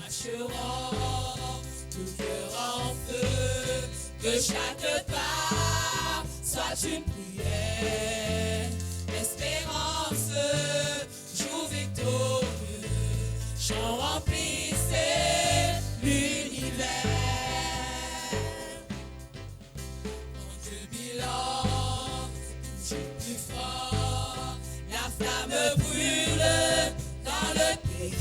Marcherons, tout cœur en feu, que chaque pas soit une prière. Espérance, jour victorieux, chant remplissez l'univers. En jubilant, toujours plus fort, la flamme brûle dans le pays.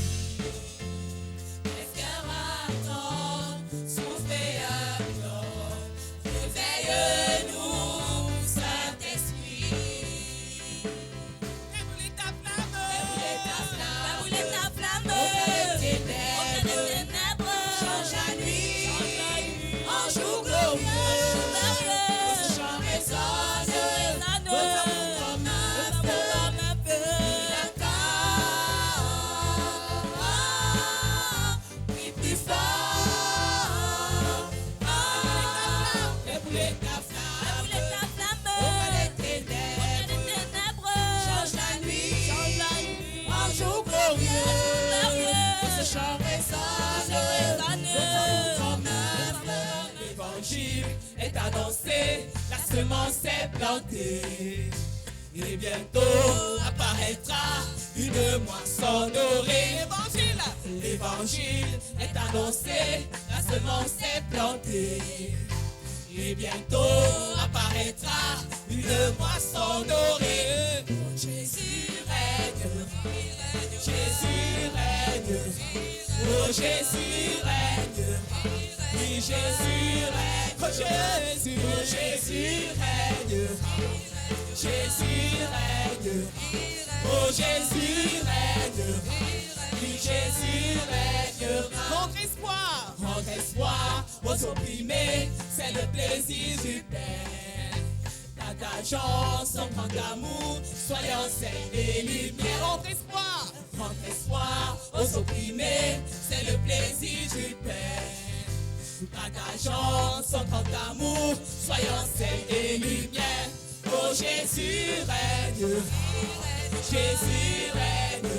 Est annoncé, la semence est plantée. Et bientôt apparaîtra une moisson dorée. L'évangile est annoncé, la semence est plantée. Et bientôt apparaîtra une moisson dorée. Oh, Jésus règne, Jésus règne, oh Jésus règne, oui Jésus règne, oh Jésus, oh Jésus règne, Jésus règne, oh Jésus règne, oui Jésus règne. Rendre espoir aux opprimés, c'est le plaisir du Père. Partageons son grand amour, soyons sel et lumière. Rendre espoir aux opprimés, c'est le plaisir du Père. Partageons son grand amour, soyons sel et lumière. Oh Jésus règne, Jésus règne,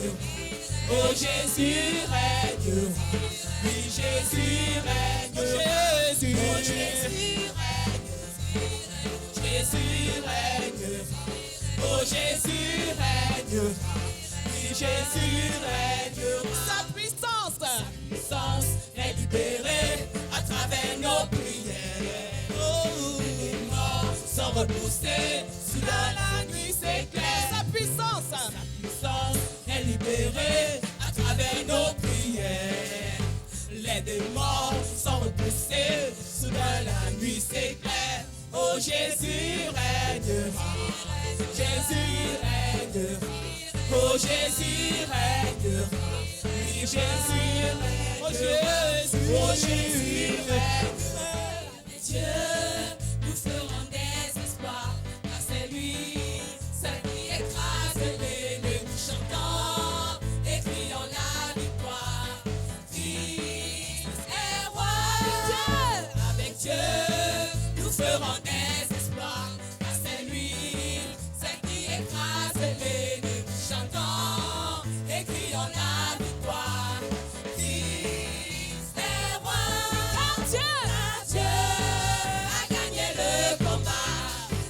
oh Jésus règne, oui Jésus règne, oh Jésus, oh Jésus règne, Jésus règne, oh Jésus règne, oui Jésus règne. Sa puissance est libérée à travers nos prières. Oh, les morts sont repoussés, soudain la nuit s'éclaire. Sa puissance est libérée à travers nos prières. Les démons sont repoussés, soudain la nuit s'éclaire. Oh Jésus règne, Jésus règne, oh Jésus règne, oui Jésus règne, oh Jésus, oh Jésus règne. Dieu, nous ferons des espoirs, car c'est lui, seul qui écrase l'ennemi. Chantons et crions la victoire. Christ est roi. Avec Dieu, nous ferons des espoirs, car c'est lui, seul qui écrase l'ennemi. Chantons et crions la victoire. Christ est roi. Car Dieu a gagné le combat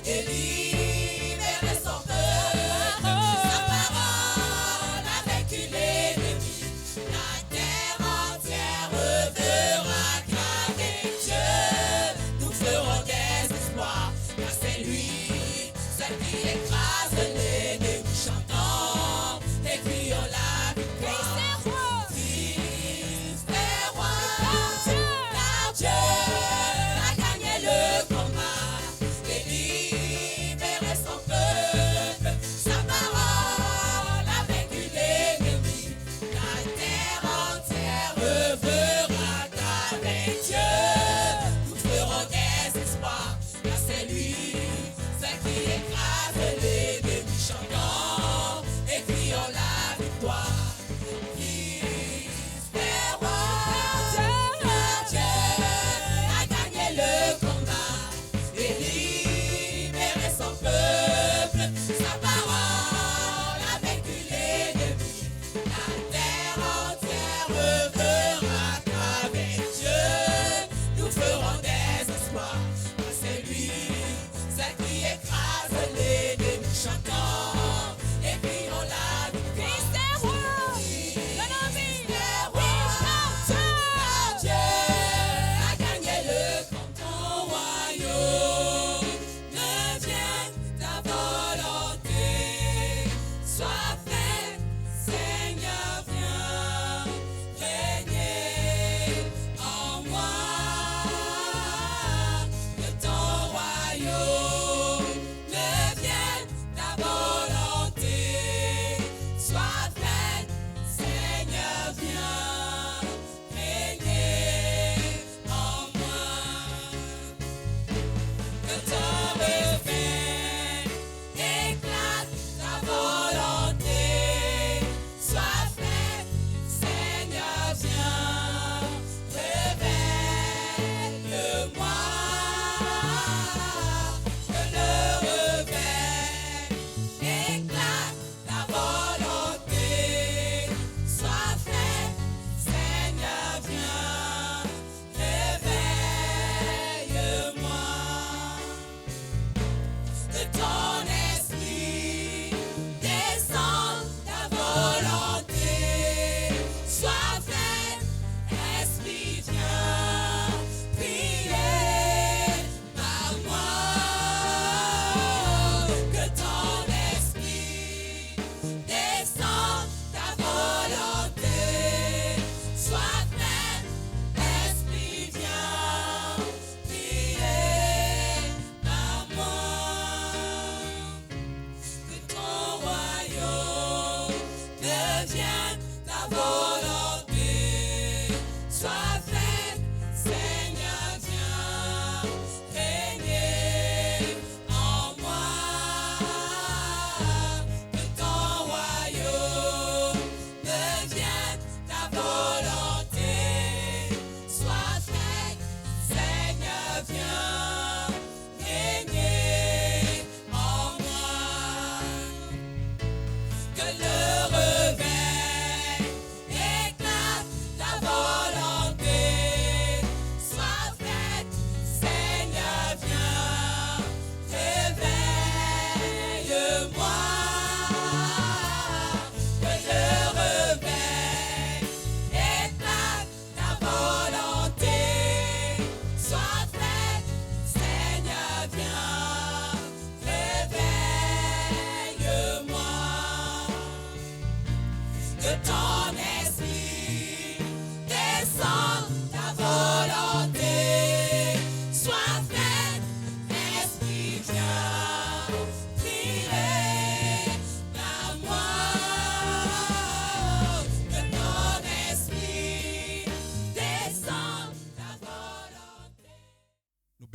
et libéré son peuple. Sa parole a vaincu l'ennemi. La terre entière devra craquer. Dieu, nous ferons des espoirs.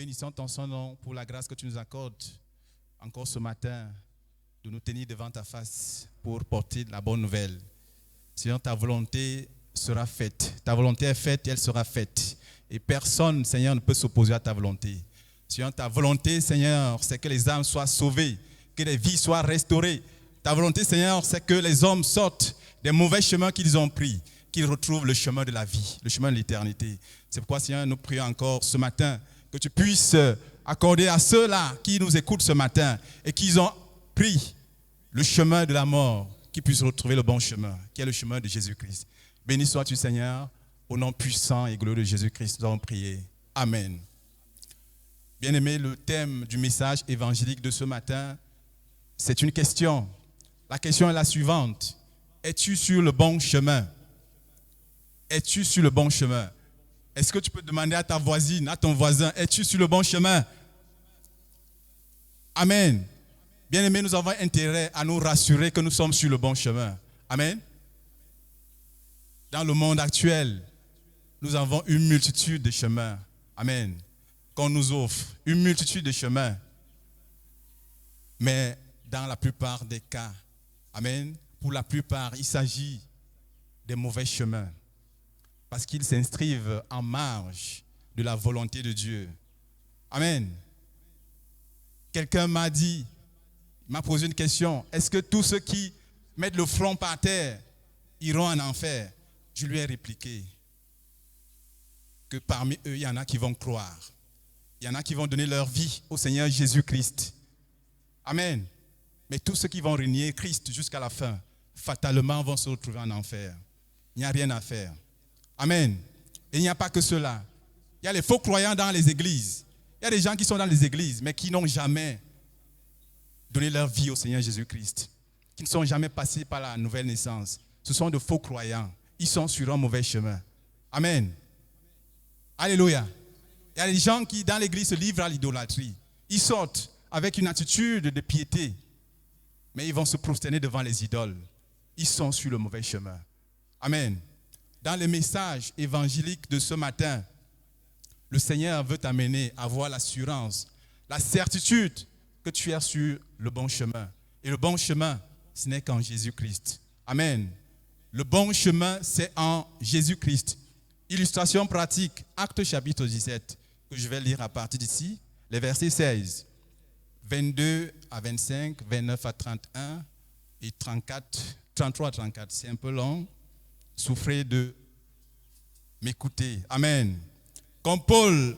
bénissons ton Saint-Nom pour la grâce que tu nous accordes encore ce matin de nous tenir devant ta face pour porter la bonne nouvelle. Seigneur, ta volonté sera faite. Ta volonté est faite et elle sera faite. Et personne, Seigneur, ne peut s'opposer à ta volonté. Seigneur, ta volonté, Seigneur, c'est que les âmes soient sauvées, que les vies soient restaurées. Ta volonté, Seigneur, c'est que les hommes sortent des mauvais chemins qu'ils ont pris, qu'ils retrouvent le chemin de la vie, le chemin de l'éternité. C'est pourquoi, Seigneur, nous prions encore ce matin que tu puisses accorder à ceux-là qui nous écoutent ce matin et qui ont pris le chemin de la mort, qu'ils puissent retrouver le bon chemin, qui est le chemin de Jésus-Christ. Béni sois-tu, Seigneur, au nom puissant et glorieux de Jésus-Christ, nous avons prié. Amen. Bien-aimés, le thème du message évangélique de ce matin, c'est une question. La question est la suivante. Es-tu sur le bon chemin? Es-tu sur le bon chemin? Est-ce que tu peux demander à ta voisine, à ton voisin, es-tu sur le bon chemin? Amen. Bien-aimés, nous avons intérêt à nous rassurer que nous sommes sur le bon chemin. Amen. Dans le monde actuel, nous avons une multitude de chemins. Amen. Qu'on nous offre, une multitude de chemins. Mais dans la plupart des cas, amen, pour la plupart, il s'agit des mauvais chemins. Parce qu'ils s'inscrivent en marge de la volonté de Dieu. Amen. Quelqu'un m'a posé une question. Est-ce que tous ceux qui mettent le front par terre iront en enfer? Je lui ai répliqué que parmi eux, il y en a qui vont croire. Il y en a qui vont donner leur vie au Seigneur Jésus-Christ. Amen. Mais tous ceux qui vont renier Christ jusqu'à la fin, fatalement vont se retrouver en enfer. Il n'y a rien à faire. Amen. Et il n'y a pas que cela. Il y a les faux croyants dans les églises. Il y a des gens qui sont dans les églises, mais qui n'ont jamais donné leur vie au Seigneur Jésus-Christ. Qui ne sont jamais passés par la nouvelle naissance. Ce sont de faux croyants. Ils sont sur un mauvais chemin. Amen. Alléluia. Il y a des gens qui, dans l'église, se livrent à l'idolâtrie. Ils sortent avec une attitude de piété, mais ils vont se prosterner devant les idoles. Ils sont sur le mauvais chemin. Amen. Dans le message évangélique de ce matin, le Seigneur veut t'amener à avoir l'assurance, la certitude que tu es sur le bon chemin. Et le bon chemin, ce n'est qu'en Jésus-Christ. Amen. Le bon chemin, c'est en Jésus-Christ. Illustration pratique, Actes chapitre 17, que je vais lire à partir d'ici, les versets 16, 22 à 25, 29 à 31 et 33 à 34. C'est un peu long. Souffrez de m'écouter. Amen. Comme Paul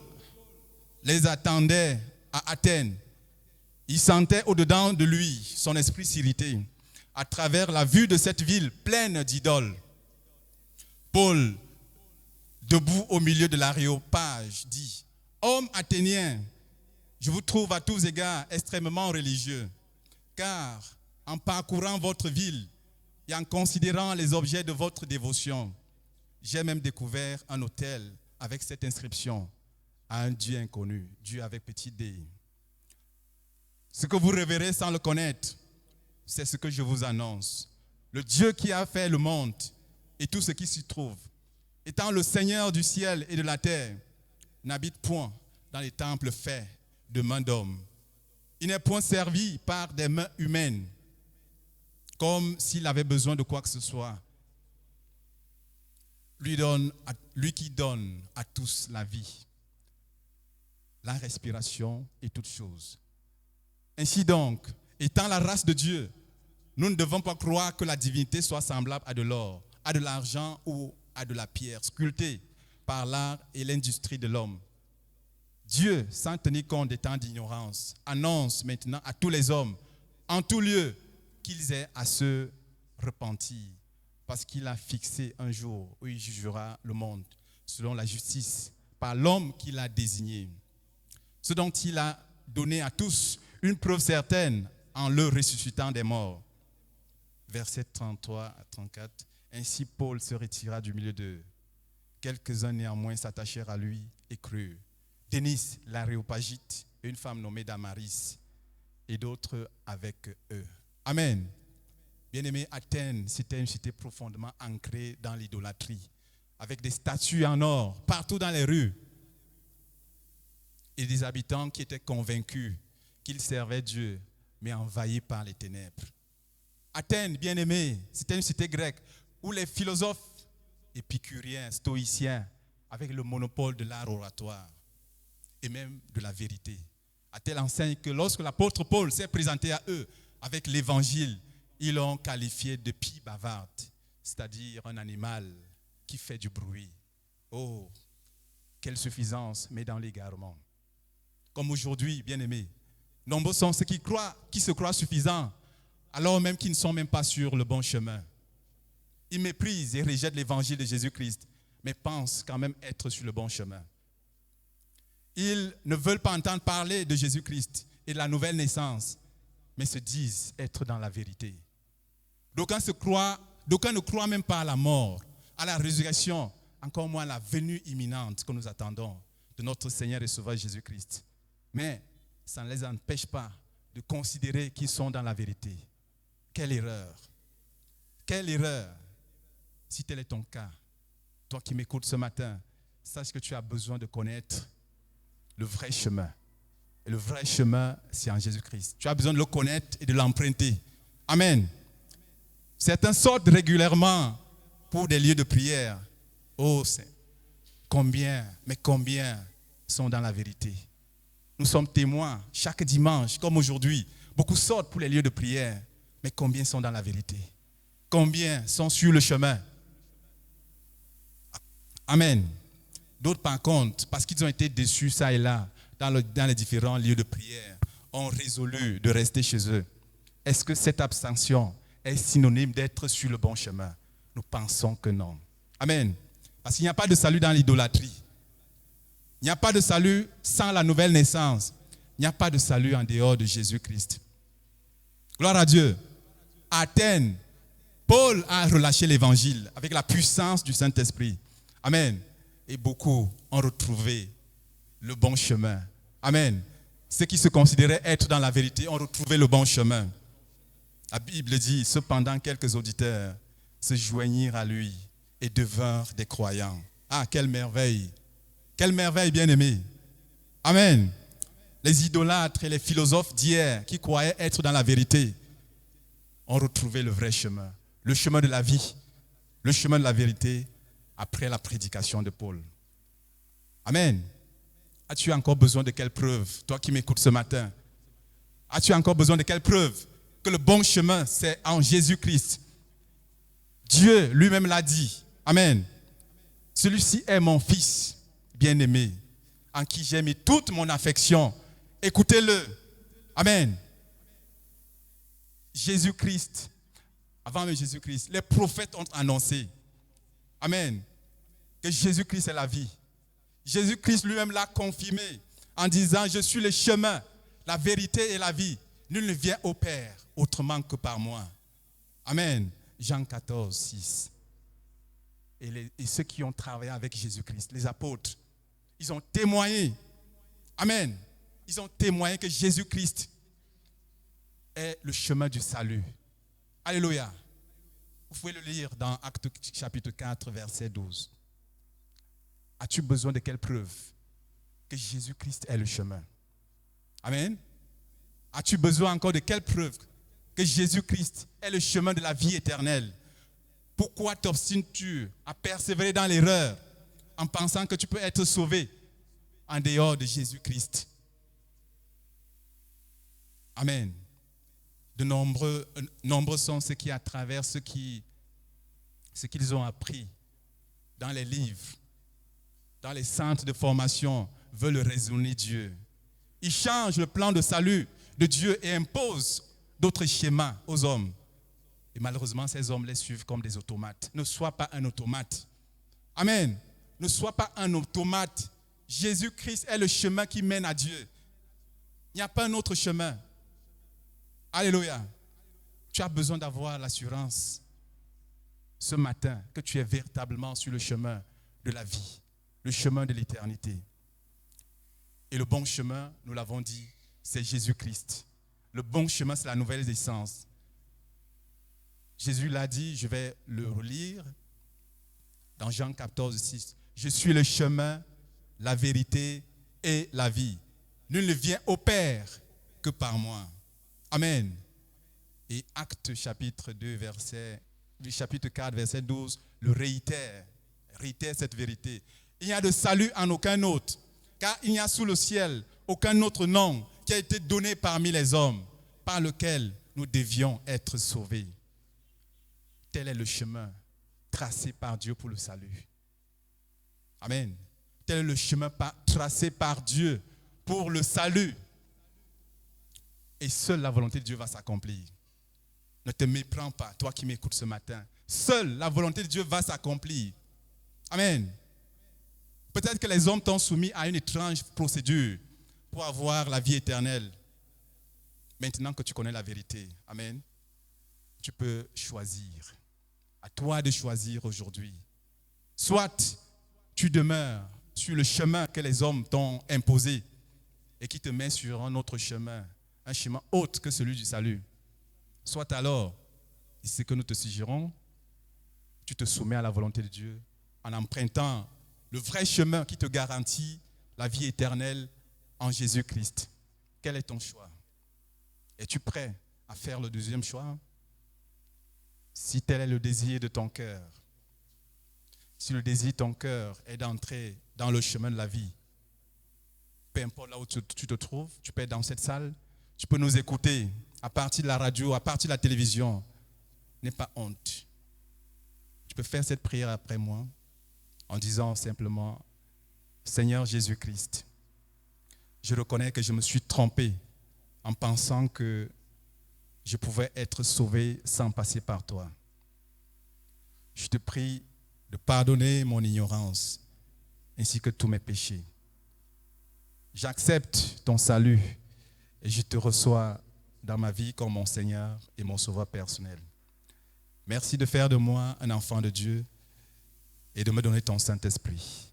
les attendait à Athènes, il sentait au-dedans de lui son esprit s'irriter à travers la vue de cette ville pleine d'idoles. Paul, debout au milieu de l'aréopage, dit: Hommes athéniens, je vous trouve à tous égards extrêmement religieux, car en parcourant votre ville et en considérant les objets de votre dévotion, j'ai même découvert un autel avec cette inscription: à un Dieu inconnu, Dieu avec petit d. Ce que vous révérez sans le connaître, c'est ce que je vous annonce. Le Dieu qui a fait le monde et tout ce qui s'y trouve, étant le Seigneur du ciel et de la terre, n'habite point dans les temples faits de mains d'hommes. Il n'est point servi par des mains humaines, comme s'il avait besoin de quoi que ce soit. Lui qui donne à tous la vie, la respiration et toutes choses. Ainsi donc, étant la race de Dieu, nous ne devons pas croire que la divinité soit semblable à de l'or, à de l'argent ou à de la pierre, sculptée par l'art et l'industrie de l'homme. Dieu, sans tenir compte des temps d'ignorance, annonce maintenant à tous les hommes, en tout lieu, qu'ils aient à se repentir, parce qu'il a fixé un jour où il jugera le monde selon la justice par l'homme qu'il a désigné. Ce dont il a donné à tous une preuve certaine en le ressuscitant des morts. Versets 33 à 34. Ainsi Paul se retira du milieu d'eux. Quelques-uns néanmoins s'attachèrent à lui et crurent. Dénis, l'Aréopagite, une femme nommée Damaris, et d'autres avec eux. Amen. Bien-aimés, Athènes, c'était une cité profondément ancrée dans l'idolâtrie, avec des statues en or partout dans les rues. et des habitants qui étaient convaincus qu'ils servaient Dieu, mais envahis par les ténèbres. Athènes, bien-aimés, c'était une cité grecque où les philosophes épicuriens, stoïciens, avec le monopole de l'art oratoire et même de la vérité, à telle enseigne que lorsque l'apôtre Paul s'est présenté à eux avec l'évangile, ils l'ont qualifié de pie bavarde, c'est-à-dire un animal qui fait du bruit. Oh, quelle suffisance, mais dans l'égarement. Comme aujourd'hui, bien-aimés, nombreux sont ceux qui se croient suffisants, alors même qu'ils ne sont même pas sur le bon chemin. Ils méprisent et rejettent l'évangile de Jésus-Christ, mais pensent quand même être sur le bon chemin. Ils ne veulent pas entendre parler de Jésus-Christ et de la nouvelle naissance, mais se disent être dans la vérité. D'aucuns ne croient même pas à la mort, à la résurrection, encore moins à la venue imminente que nous attendons de notre Seigneur et Sauveur Jésus-Christ. Mais ça ne les empêche pas de considérer qu'ils sont dans la vérité. Quelle erreur! Quelle erreur! Si tel est ton cas, toi qui m'écoutes ce matin, sache que tu as besoin de connaître le vrai chemin. Et le vrai chemin, c'est en Jésus-Christ. Tu as besoin de le connaître et de l'emprunter. Amen. Certains sortent régulièrement pour des lieux de prière. Oh, c'est combien sont dans la vérité? Nous sommes témoins chaque dimanche, comme aujourd'hui. Beaucoup sortent pour les lieux de prière, mais combien sont dans la vérité? Combien sont sur le chemin? Amen. D'autres, par contre, parce qu'ils ont été déçus ça et là, dans les différents lieux de prière, ont résolu de rester chez eux. Est-ce que cette abstention est synonyme d'être sur le bon chemin? Nous pensons que non. Amen. Parce qu'il n'y a pas de salut dans l'idolâtrie. Il n'y a pas de salut sans la nouvelle naissance. Il n'y a pas de salut en dehors de Jésus-Christ. Gloire à Dieu. À Athènes, Paul a relâché l'évangile avec la puissance du Saint-Esprit. Amen. Et beaucoup ont retrouvé le bon chemin. Amen. Ceux qui se considéraient être dans la vérité ont retrouvé le bon chemin. La Bible dit, cependant quelques auditeurs se joignirent à lui et devinrent des croyants. Ah, quelle merveille! Quelle merveille, bien-aimés! Amen. Les idolâtres et les philosophes d'hier qui croyaient être dans la vérité ont retrouvé le vrai chemin, le chemin de la vie, le chemin de la vérité après la prédication de Paul. Amen. As-tu encore besoin de quelle preuve, toi qui m'écoutes ce matin? As-tu encore besoin de quelle preuve que le bon chemin, c'est en Jésus-Christ? Dieu lui-même l'a dit. Amen. Celui-ci est mon fils bien-aimé, en qui j'ai mis toute mon affection. Écoutez-le. Amen. Jésus-Christ, avant même Jésus-Christ, les prophètes ont annoncé, amen, que Jésus-Christ est la vie. Jésus-Christ lui-même l'a confirmé en disant, je suis le chemin, la vérité et la vie. Nul ne vient au Père autrement que par moi. Amen. Jean 14, 6. Et ceux qui ont travaillé avec Jésus-Christ, les apôtres, ils ont témoigné. Amen. Ils ont témoigné que Jésus-Christ est le chemin du salut. Alléluia. Vous pouvez le lire dans Actes chapitre 4, verset 12. As-tu besoin de quelle preuve que Jésus-Christ est le chemin? Amen. As-tu besoin encore de quelle preuve que Jésus-Christ est le chemin de la vie éternelle? Pourquoi t'obstines-tu à persévérer dans l'erreur en pensant que tu peux être sauvé en dehors de Jésus-Christ? Amen. De nombreux sont ceux qui, à travers ce qu'ils ont appris dans les livres, dans les centres de formation, veulent raisonner Dieu. Ils changent le plan de salut de Dieu et imposent d'autres schémas aux hommes. Et malheureusement, ces hommes les suivent comme des automates. Ne sois pas un automate. Amen. Ne sois pas un automate. Jésus-Christ est le chemin qui mène à Dieu. Il n'y a pas un autre chemin. Alléluia. Tu as besoin d'avoir l'assurance ce matin que tu es véritablement sur le chemin de la vie, le chemin de l'éternité. Et le bon chemin, nous l'avons dit, c'est Jésus-Christ. Le bon chemin, c'est la nouvelle naissance. Jésus l'a dit, je vais le relire dans Jean 14, 6. Je suis le chemin, la vérité et la vie. Nul ne vient au Père que par moi. Amen. Et Actes chapitre 4, verset 12, le réitère cette vérité. Il n'y a de salut en aucun autre, car il n'y a sous le ciel aucun autre nom qui a été donné parmi les hommes, par lequel nous devions être sauvés. Tel est le chemin tracé par Dieu pour le salut. Amen. Tel est le chemin tracé par Dieu pour le salut. Et seule la volonté de Dieu va s'accomplir. Ne te méprends pas, toi qui m'écoutes ce matin. Seule la volonté de Dieu va s'accomplir. Amen. Peut-être que les hommes t'ont soumis à une étrange procédure pour avoir la vie éternelle. Maintenant que tu connais la vérité, amen, tu peux choisir. À toi de choisir aujourd'hui. Soit tu demeures sur le chemin que les hommes t'ont imposé et qui te met sur un autre chemin, un chemin autre que celui du salut. Soit alors, et c'est ce que nous te suggérons, tu te soumets à la volonté de Dieu en empruntant le vrai chemin qui te garantit la vie éternelle en Jésus-Christ. Quel est ton choix? Es-tu prêt à faire le deuxième choix? Si tel est le désir de ton cœur, si le désir de ton cœur est d'entrer dans le chemin de la vie, peu importe là où tu te trouves, tu peux être dans cette salle, tu peux nous écouter à partir de la radio, à partir de la télévision. N'aie pas honte. Tu peux faire cette prière après moi en disant simplement: Seigneur Jésus-Christ, je reconnais que je me suis trompé en pensant que je pouvais être sauvé sans passer par toi. Je te prie de pardonner mon ignorance ainsi que tous mes péchés. J'accepte ton salut et je te reçois dans ma vie comme mon Seigneur et mon Sauveur personnel. Merci de faire de moi un enfant de Dieu et de me donner ton Saint-Esprit.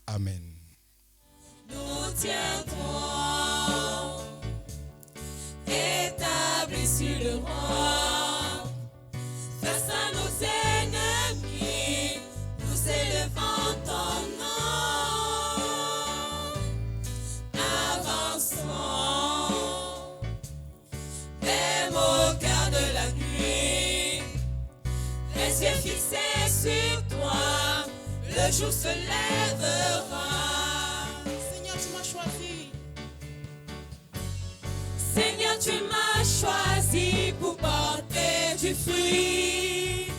Amen. Nous tiendrons établis sur le roi, face à nos ennemis, nous élevons ton nom. Avançons, même au cœur de la nuit, les yeux fixés sur toi, le jour se lèvera. Seigneur, tu m'as choisi pour porter du fruit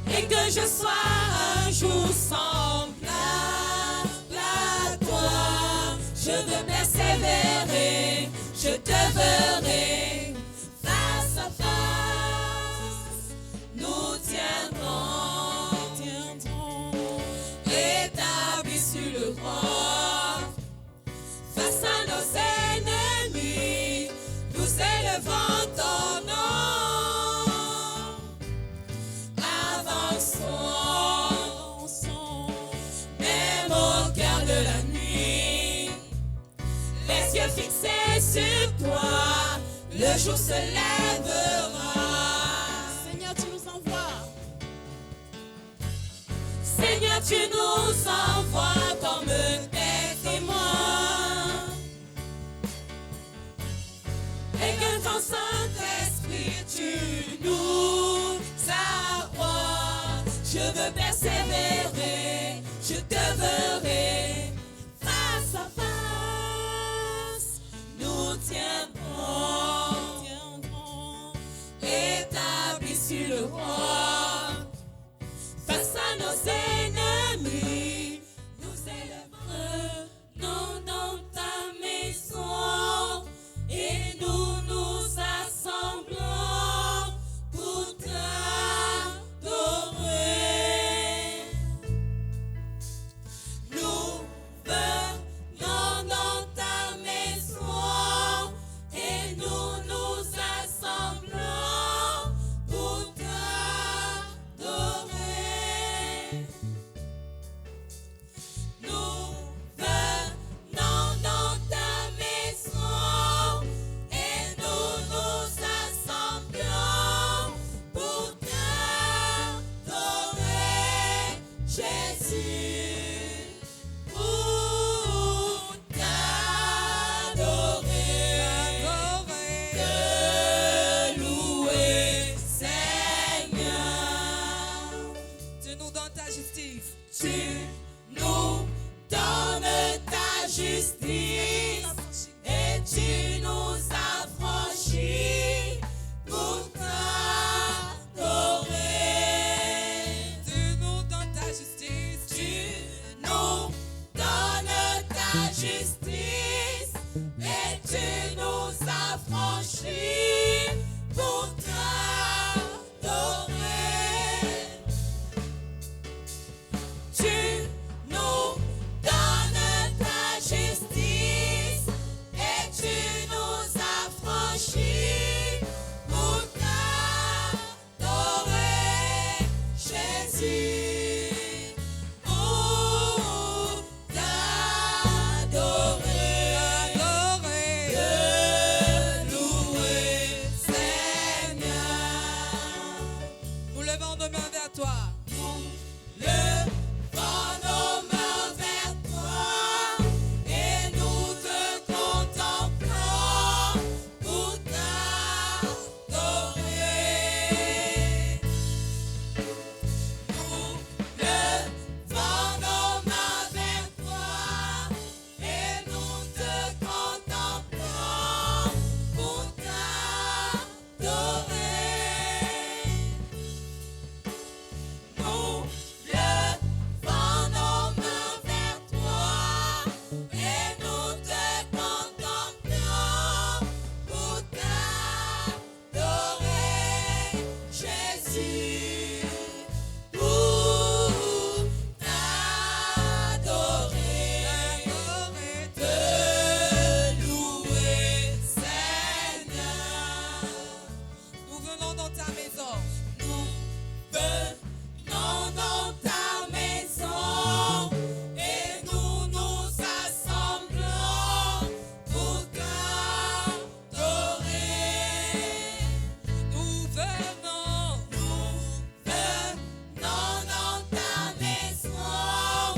et que je sois un jour semblable à toi. Je veux persévérer, je te verrai face à face. Nous tiendrons établis sur le roi. Face à nos ennemis, nous élevons ton nom. Avançons, même au cœur de la nuit, les yeux fixés sur toi, le jour se lèvera. Seigneur, tu nous envoies. Seigneur, tu nous envoies comme tes témoins. Et que ton Saint-Esprit, tu nous apprends. Je veux persévérer, je te verrai face à face. Nous tiendrons établis sur le roi. Face à nos ennemis, nous élèverons dans ta maison et nous nous assemblons pour t'adorer. nous donnes ta justice. Tu nous donnes ta justice et tu nous affranchis pour t'adorer. Tu nous donnes ta justice. Tu nous donnes ta justice et tu nous affranchis pour t'adorer. Tu nous donnes ta justice et tu nous affranchis pour t'adorer, Jésus, pour t'adorer, te louer, Seigneur. Nous levons nos mains vers toi. Levons nos mains vers toi et nous te contemplons pour t'adorer. Nous levons nos mains vers toi et nous te contemplons pour t'adorer. Nous levons nos mains vers toi et nous te contemplons pour t'adorer, Jésus, pour t'adorer, te louer, Seigneur. Nous venons dans ta maison. Nous venons dans ta maison et nous nous assemblons pour t'adorer. Nous venons. Nous venons dans ta maison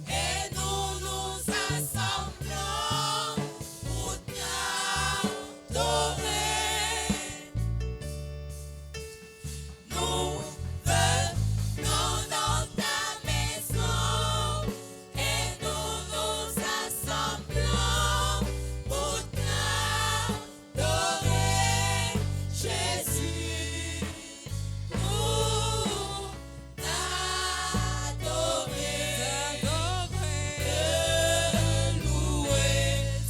et nous nous assemblons pour t'adorer. Nous venons dans ta maison et nous nous assemblons pour t'adorer, Jésus, pour t'adorer, te louer,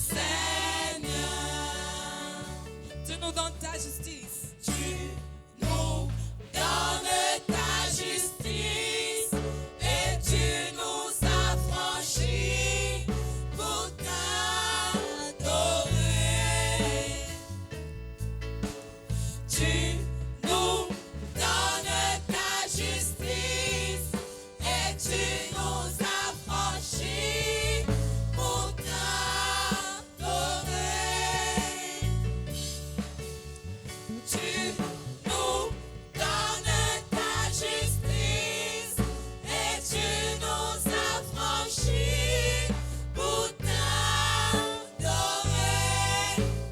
Seigneur. Tu nous donnes ta justice. Tu nous donnes ta justice et tu nous affranchis pour t'adorer. Tu nous donnes ta justice et tu nous affranchis pour t'adorer. Tu nous donnes ta justice et tu nous affranchis pour t'adorer,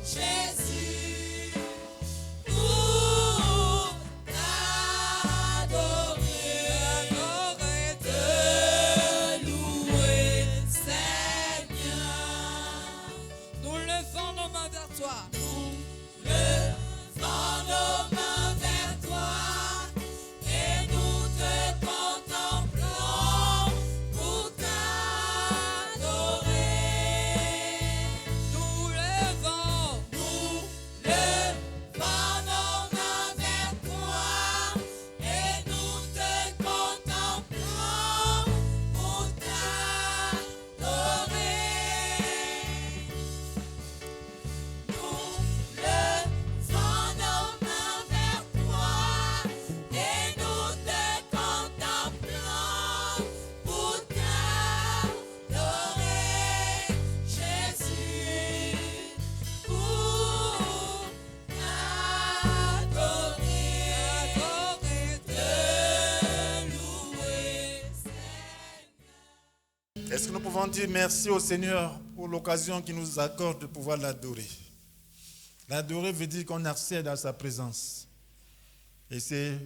Jésus, pour t'adorer, te louer, Seigneur. Nous levons nos mains vers toi. Levons nos mains vers toi et nous te contemplons pour t'adorer. Nous levons. Nous levons nos mains vers toi et nous te contemplons pour t'adorer. Nous levons nos mains vers toi et nous te contemplons pour t'adorer, Jésus, pour t'adorer, te louer, Seigneur. Est-ce que nous pouvons dire merci au Seigneur pour l'occasion qu'il nous accorde de pouvoir l'adorer? L'adorer veut dire qu'on accède à sa présence. Et c'est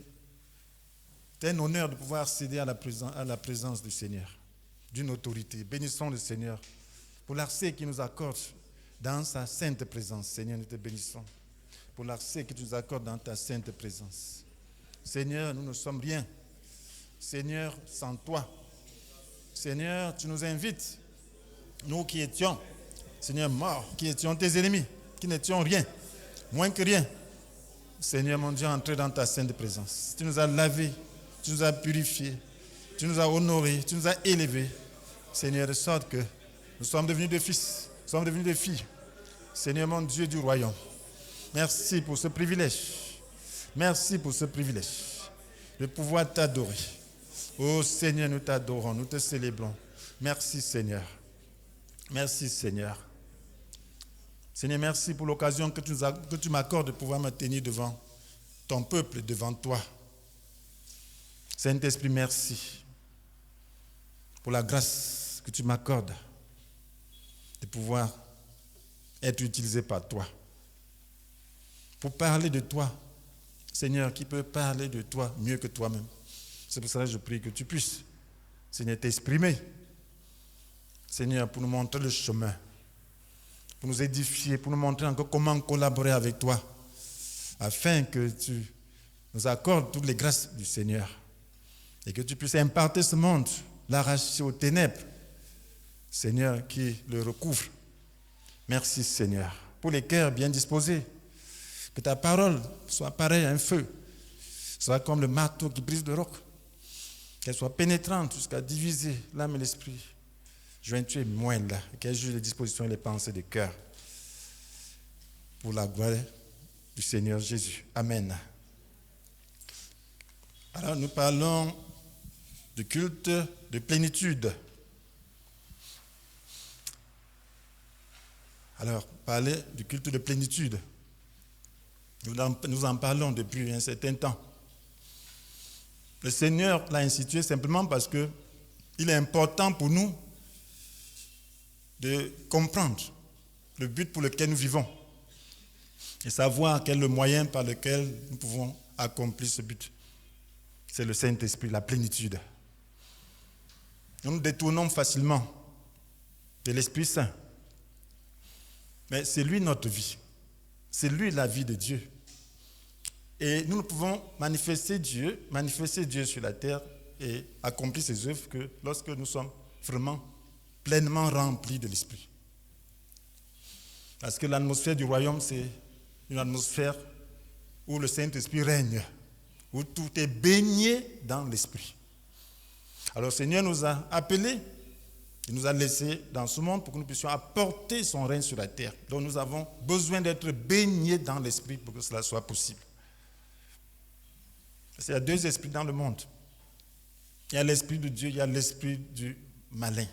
C'est un honneur de pouvoir accéder à la présence du Seigneur, d'une autorité. Bénissons le Seigneur pour l'accès qu'il nous accorde dans sa sainte présence. Seigneur, nous te bénissons pour l'accès que tu nous accordes dans ta sainte présence. Seigneur, nous ne sommes rien. Seigneur, sans toi. Seigneur, tu nous invites, nous qui étions, Seigneur, morts, qui étions tes ennemis, qui n'étions rien, moins que rien. Seigneur, mon Dieu, entré dans ta sainte présence. Tu nous as lavés, tu nous as purifiés, tu nous as honorés, tu nous as élevés. Seigneur, de sorte que nous sommes devenus des fils, nous sommes devenus des filles. Seigneur, mon Dieu du royaume, merci pour ce privilège. Merci pour ce privilège de pouvoir t'adorer. Oh Seigneur, nous t'adorons, nous te célébrons. Merci Seigneur. Merci Seigneur. Seigneur, merci pour l'occasion que tu m'accordes de pouvoir me tenir devant ton peuple, devant toi. Saint-Esprit, merci pour la grâce que tu m'accordes de pouvoir être utilisé par toi. Pour parler de toi, Seigneur, qui peut parler de toi mieux que toi-même. C'est pour cela que je prie que tu puisses, Seigneur, t'exprimer. Seigneur, pour nous montrer le chemin, pour nous édifier, pour nous montrer encore comment collaborer avec toi, afin que tu nous accordes toutes les grâces du Seigneur et que tu puisses imparter ce monde, l'arracher aux ténèbres, Seigneur, qui le recouvre. Merci, Seigneur, pour les cœurs bien disposés. Que ta parole soit pareille à un feu, soit comme le marteau qui brise le roc, qu'elle soit pénétrante jusqu'à diviser l'âme et l'esprit, jointure et moelle, qu'elle juge les dispositions et les pensées du cœur. Pour la gloire du Seigneur Jésus. Amen. Alors nous parlons du culte de plénitude. Alors, parler du culte de plénitude. Nous en parlons depuis un certain temps. Le Seigneur l'a institué simplement parce qu'il est important pour nous de comprendre le but pour lequel nous vivons et savoir quel est le moyen par lequel nous pouvons accomplir ce but. C'est le Saint-Esprit, la plénitude. Nous nous détournons facilement de l'Esprit Saint. Mais c'est lui notre vie. C'est lui la vie de Dieu. Et nous ne pouvons manifester Dieu sur la terre et accomplir ses œuvres que lorsque nous sommes vraiment pleinement remplis de l'Esprit. Parce que l'atmosphère du royaume, c'est une atmosphère où le Saint-Esprit règne, où tout est baigné dans l'Esprit. Alors le Seigneur nous a appelés, il nous a laissés dans ce monde pour que nous puissions apporter son règne sur la terre. Donc nous avons besoin d'être baignés dans l'Esprit pour que cela soit possible. Parce qu'il y a deux esprits dans le monde. Il y a l'esprit de Dieu, il y a l'esprit du malin.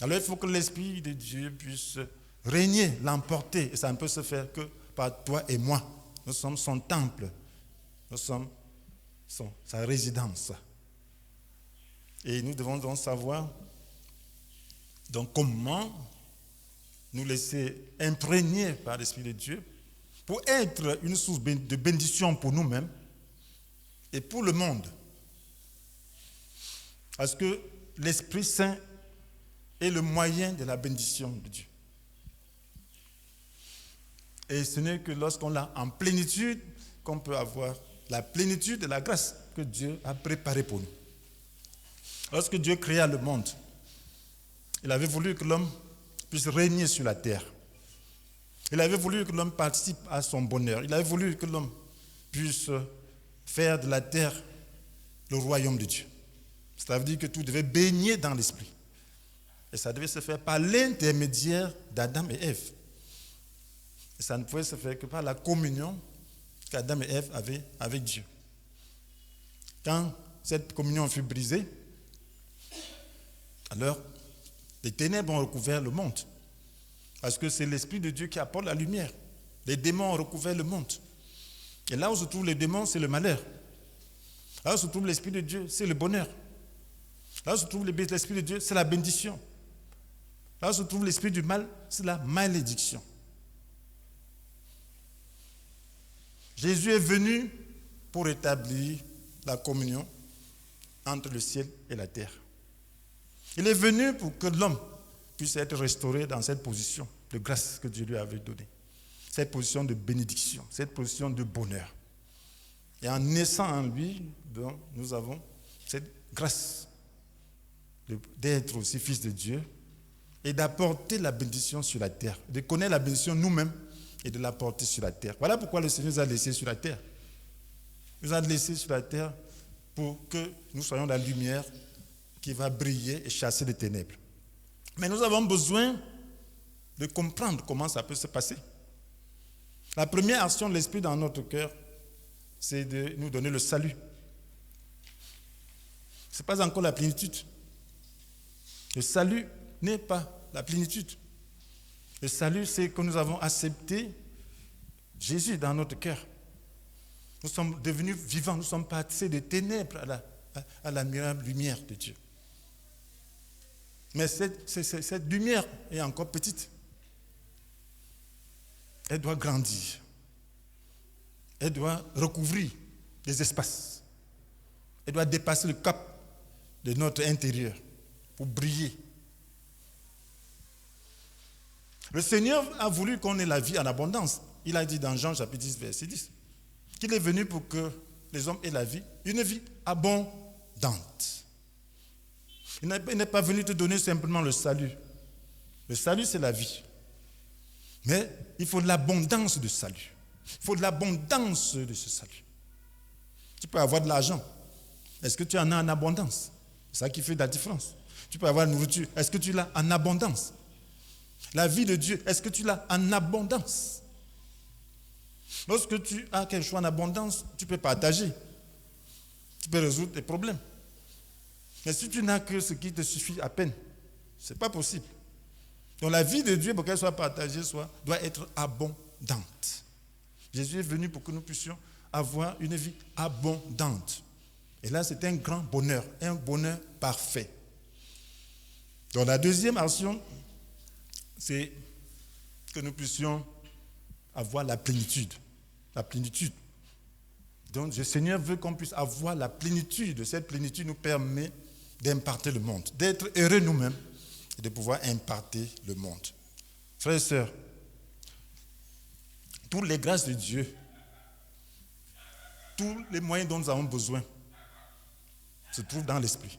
Alors il faut que l'Esprit de Dieu puisse régner, l'emporter. Et ça ne peut se faire que par toi et moi. Nous sommes son temple. Nous sommes sa résidence. Et nous devons donc savoir donc comment nous laisser imprégner par l'Esprit de Dieu pour être une source de bénédiction pour nous-mêmes et pour le monde. Parce que l'Esprit Saint est le moyen de la bénédiction de Dieu. Et ce n'est que lorsqu'on l'a en plénitude qu'on peut avoir la plénitude de la grâce que Dieu a préparée pour nous. Lorsque Dieu créa le monde, il avait voulu que l'homme puisse régner sur la terre. Il avait voulu que l'homme participe à son bonheur. Il avait voulu que l'homme puisse faire de la terre le royaume de Dieu. Ça veut dire que tout devait baigner dans l'esprit. Et ça devait se faire par l'intermédiaire d'Adam et Ève. Et ça ne pouvait se faire que par la communion qu'Adam et Ève avaient avec Dieu. Quand cette communion fut brisée, alors les ténèbres ont recouvert le monde. Parce que c'est l'Esprit de Dieu qui apporte la lumière. Les démons ont recouvert le monde. Et là où se trouve les démons, c'est le malheur. Là où se trouve l'Esprit de Dieu, c'est le bonheur. Là où se trouve l'Esprit de Dieu, c'est la bénédiction. Là où se trouve l'esprit du mal, c'est la malédiction. Jésus est venu pour établir la communion entre le ciel et la terre. Il est venu pour que l'homme puisse être restauré dans cette position de grâce que Dieu lui avait donnée. Cette position de bénédiction, cette position de bonheur. Et en naissant en lui, donc, nous avons cette grâce d'être aussi fils de Dieu et d'apporter la bénédiction sur la terre, de connaître la bénédiction nous-mêmes et de l'apporter sur la terre. Voilà pourquoi le Seigneur nous a laissés sur la terre. Il nous a laissés sur la terre pour que nous soyons la lumière qui va briller et chasser les ténèbres. Mais nous avons besoin de comprendre comment ça peut se passer. La première action de l'Esprit dans notre cœur, c'est de nous donner le salut. Ce n'est pas encore la plénitude. Le salut n'est pas la plénitude. Le salut, c'est que nous avons accepté Jésus dans notre cœur. Nous sommes devenus vivants, nous sommes passés des ténèbres à l'admirable lumière de Dieu. Mais cette lumière est encore petite. Elle doit grandir. Elle doit recouvrir les espaces. Elle doit dépasser le cap de notre intérieur pour briller. Le Seigneur a voulu qu'on ait la vie en abondance. Il a dit dans Jean chapitre 10, verset 10, qu'il est venu pour que les hommes aient la vie, une vie abondante. Il n'est pas venu te donner simplement le salut. Le salut, c'est la vie. Mais il faut de l'abondance de salut. Il faut de l'abondance de ce salut. Tu peux avoir de l'argent. Est-ce que tu en as en abondance? C'est ça qui fait la différence. Tu peux avoir de la nourriture. Est-ce que tu l'as en abondance? La vie de Dieu, est-ce que tu l'as en abondance? Lorsque tu as quelque chose en abondance, tu peux partager. Tu peux résoudre tes problèmes. Mais si tu n'as que ce qui te suffit à peine, ce n'est pas possible. Donc la vie de Dieu, pour qu'elle soit partagée, doit être abondante. Jésus est venu pour que nous puissions avoir une vie abondante. Et là, c'est un grand bonheur, un bonheur parfait. Donc la deuxième action, c'est que nous puissions avoir la plénitude. La plénitude. Donc le Seigneur veut qu'on puisse avoir la plénitude. Cette plénitude nous permet d'imparter le monde, d'être heureux nous-mêmes et de pouvoir imparter le monde. Frères et sœurs, toutes les grâces de Dieu, tous les moyens dont nous avons besoin se trouvent dans l'Esprit.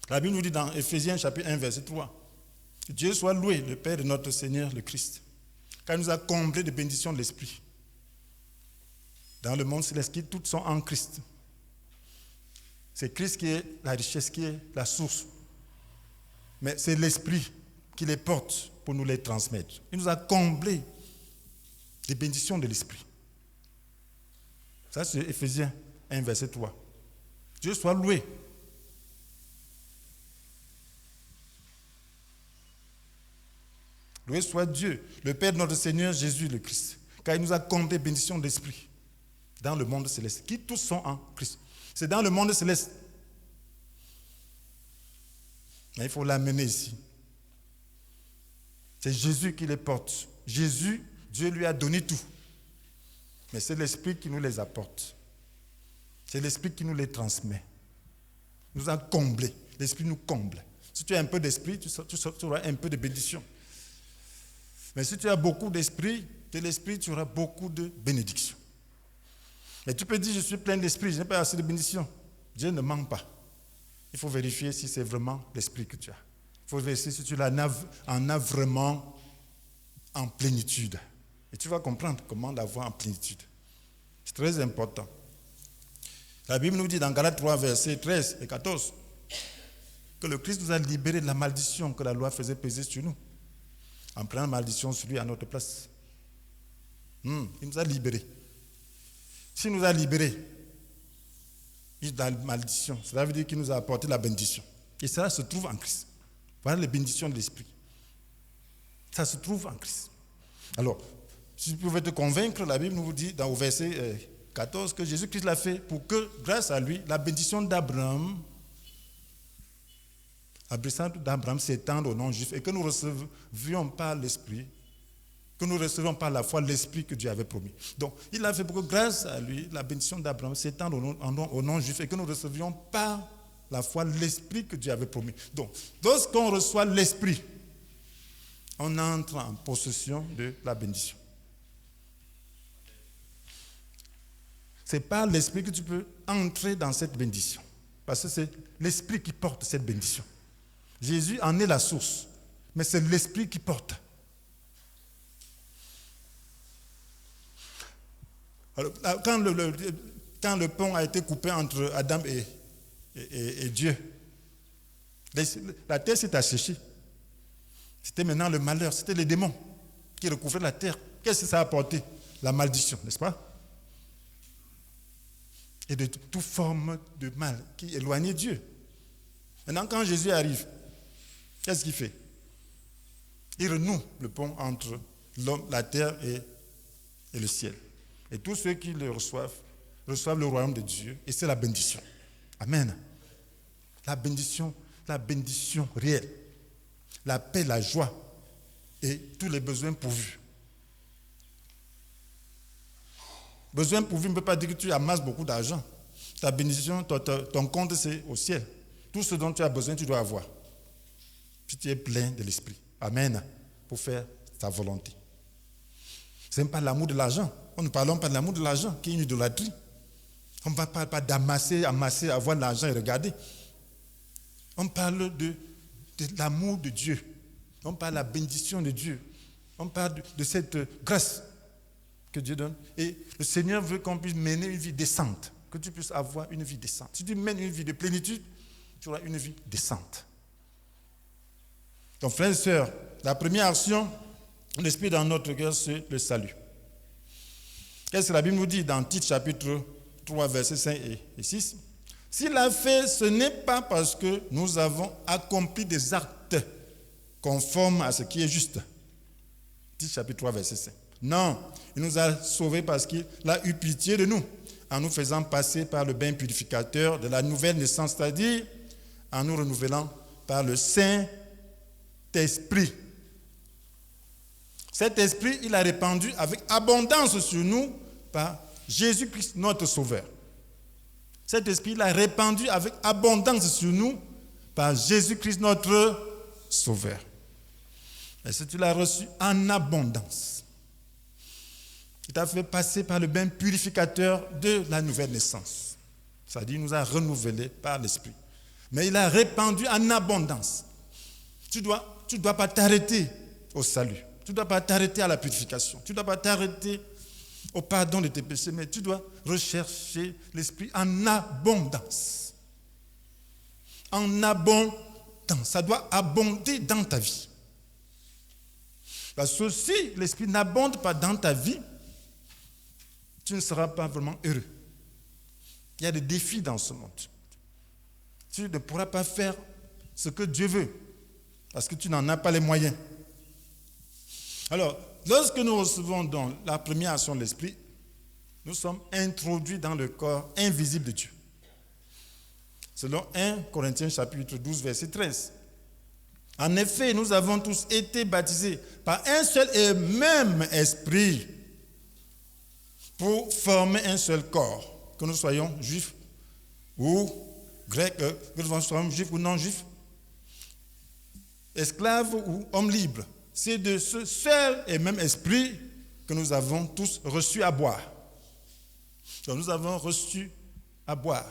La Bible nous dit dans Éphésiens chapitre 1, verset 3, que Dieu soit loué, le Père de notre Seigneur, le Christ, car il nous a comblés de bénédictions de l'Esprit. Dans le monde céleste, toutes sont en Christ. C'est Christ qui est la richesse, qui est la source. Mais c'est l'Esprit qui les porte pour nous les transmettre. Il nous a comblés des bénédictions de l'Esprit. Ça, c'est Éphésiens 1, verset 3. Dieu soit loué. Loué soit Dieu, le Père de notre Seigneur Jésus le Christ, car il nous a comblés des bénédictions de l'Esprit dans le monde céleste, qui tous sont en Christ. C'est dans le monde céleste. Mais il faut l'amener ici. C'est Jésus qui les porte. Jésus, Dieu lui a donné tout. Mais c'est l'Esprit qui nous les apporte. C'est l'Esprit qui nous les transmet. Il nous a comblés. L'Esprit nous comble. Si tu as un peu d'Esprit, tu auras un peu de bénédiction. Mais si tu as beaucoup d'Esprit, de l'Esprit, tu auras beaucoup de bénédiction. Mais tu peux dire, je suis plein d'Esprit, je n'ai pas assez de bénédiction. Dieu ne ment pas. Il faut vérifier si c'est vraiment l'Esprit que tu as. Il faut vérifier si tu en as vraiment en plénitude. Et tu vas comprendre comment l'avoir en plénitude. C'est très important. La Bible nous dit dans Galates 3, versets 13 et 14, que le Christ nous a libérés de la malédiction que la loi faisait peser sur nous, en prenant la malédiction sur lui à notre place. Il nous a libérés. S'il nous a libérés de la malédiction, cela veut dire qu'il nous a apporté la bénédiction. Et cela se trouve en Christ. Voilà les bénédictions de l'Esprit. Ça se trouve en Christ. Alors, si vous pouvez te convaincre, la Bible nous dit au verset 14 que Jésus-Christ l'a fait pour que, grâce à lui, la bénédiction d'Abraham s'étende aux non-juifs et que nous recevions par l'Esprit, que nous recevons par la foi l'esprit que Dieu avait promis. Donc, il a fait pour que grâce à lui, la bénédiction d'Abraham s'étende au non-juif et que nous recevions par la foi l'esprit que Dieu avait promis. Donc, lorsqu'on reçoit l'esprit, on entre en possession de la bénédiction. C'est par l'esprit que tu peux entrer dans cette bénédiction. Parce que c'est l'esprit qui porte cette bénédiction. Jésus en est la source, mais c'est l'esprit qui porte. Alors, quand le pont a été coupé entre Adam et Dieu, la terre s'est asséchée. C'était maintenant le malheur, c'était les démons qui recouvraient la terre. Qu'est-ce que ça a apporté? La malédiction, n'est-ce pas? Et de toute forme de mal qui éloignait Dieu. Maintenant, quand Jésus arrive, qu'est-ce qu'il fait? Il renoue le pont entre l'homme, la terre et le ciel. Et tous ceux qui le reçoivent le royaume de Dieu. Et c'est la bénédiction. Amen. La bénédiction réelle. La paix, la joie et tous les besoins pourvus. Besoin pourvu ne peut pas dire que tu amasses beaucoup d'argent. Ta bénédiction, ton compte, c'est au ciel. Tout ce dont tu as besoin, tu dois avoir. Si tu es plein de l'esprit. Amen. Pour faire ta volonté. Ce n'est pas l'amour de l'argent. Nous ne parlons pas de l'amour de l'argent, qui est une idolâtrie. On ne parle pas d'amasser, avoir de l'argent et regarder. On parle de l'amour de Dieu. On parle de la bénédiction de Dieu. On parle de cette grâce que Dieu donne. Et le Seigneur veut qu'on puisse mener une vie décente, que tu puisses avoir une vie décente. Si tu mènes une vie de plénitude, tu auras une vie décente. Donc, frères et sœurs, la première action, l'esprit dans notre cœur, c'est le salut. Qu'est-ce que la Bible nous dit dans Tite chapitre 3, versets 5 et 6? S'il a fait, ce n'est pas parce que nous avons accompli des actes conformes à ce qui est juste. Tite chapitre 3, verset 5. Non, il nous a sauvés parce qu'il a eu pitié de nous, en nous faisant passer par le bain purificateur de la nouvelle naissance, c'est-à-dire en nous renouvelant par le Saint-Esprit. Cet esprit, il a répandu avec abondance sur nous par Jésus-Christ, notre Sauveur. Cet esprit, il a répandu avec abondance sur nous par Jésus-Christ, notre Sauveur. Et si tu l'as reçu en abondance, il t'a fait passer par le bain purificateur de la nouvelle naissance. C'est-à-dire, il nous a renouvelés par l'esprit. Mais il a répandu en abondance. Tu ne dois pas t'arrêter au salut. Tu ne dois pas t'arrêter à la purification. Tu ne dois pas t'arrêter au pardon de tes péchés, mais tu dois rechercher l'esprit en abondance. En abondance. Ça doit abonder dans ta vie. Parce que si l'esprit n'abonde pas dans ta vie, tu ne seras pas vraiment heureux. Il y a des défis dans ce monde. Tu ne pourras pas faire ce que Dieu veut, parce que tu n'en as pas les moyens. Alors, lorsque nous recevons donc la première action de l'Esprit, nous sommes introduits dans le corps invisible de Dieu. Selon 1 Corinthiens chapitre 12, verset 13. En effet, nous avons tous été baptisés par un seul et même esprit pour former un seul corps, que nous soyons juifs ou grecs, que nous soyons juifs ou non juifs, esclaves ou hommes libres. C'est de ce seul et même esprit que nous avons tous reçu à boire. Donc nous avons reçu à boire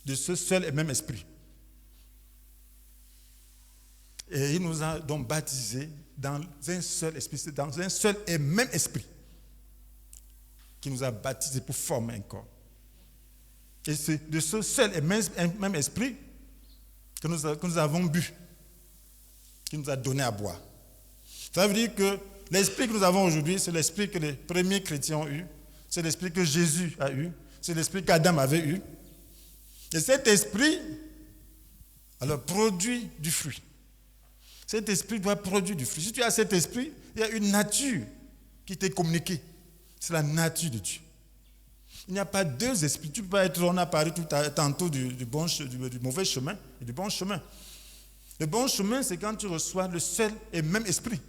de ce seul et même esprit. Et il nous a donc baptisés dans un seul esprit, c'est dans un seul et même esprit qui nous a baptisés pour former un corps. Et c'est de ce seul et même esprit que nous avons bu, qui nous a donné à boire. Ça veut dire que l'esprit que nous avons aujourd'hui, c'est l'esprit que les premiers chrétiens ont eu, c'est l'esprit que Jésus a eu, c'est l'esprit qu'Adam avait eu. Et cet esprit, alors, produit du fruit. Cet esprit doit produire du fruit. Si tu as cet esprit, il y a une nature qui t'est communiquée. C'est la nature de Dieu. Il n'y a pas deux esprits. Tu peux pas être, on a parlé tantôt du mauvais chemin et du bon chemin. Le bon chemin, c'est quand tu reçois le seul et même esprit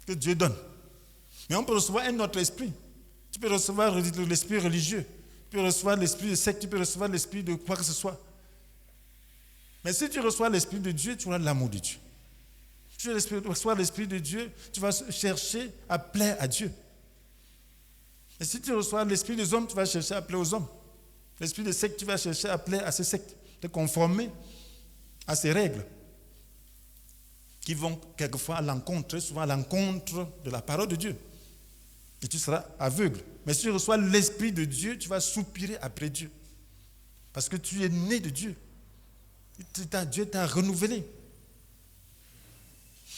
que Dieu donne. Mais on peut recevoir un autre esprit. Tu peux recevoir l'esprit religieux, tu peux recevoir l'esprit de secte, tu peux recevoir l'esprit de quoi que ce soit. Mais si tu reçois l'esprit de Dieu, tu auras l'amour de Dieu. Si tu reçois l'esprit de Dieu, tu vas chercher à plaire à Dieu. Et si tu reçois l'esprit des hommes, tu vas chercher à plaire aux hommes. L'esprit des sectes, tu vas chercher à plaire à ces sectes, te conformer à ces règles qui vont quelquefois à l'encontre, très souvent à l'encontre de la parole de Dieu. Et tu seras aveugle. Mais si tu reçois l'esprit de Dieu, tu vas soupirer après Dieu. Parce que tu es né de Dieu. Dieu t'a renouvelé.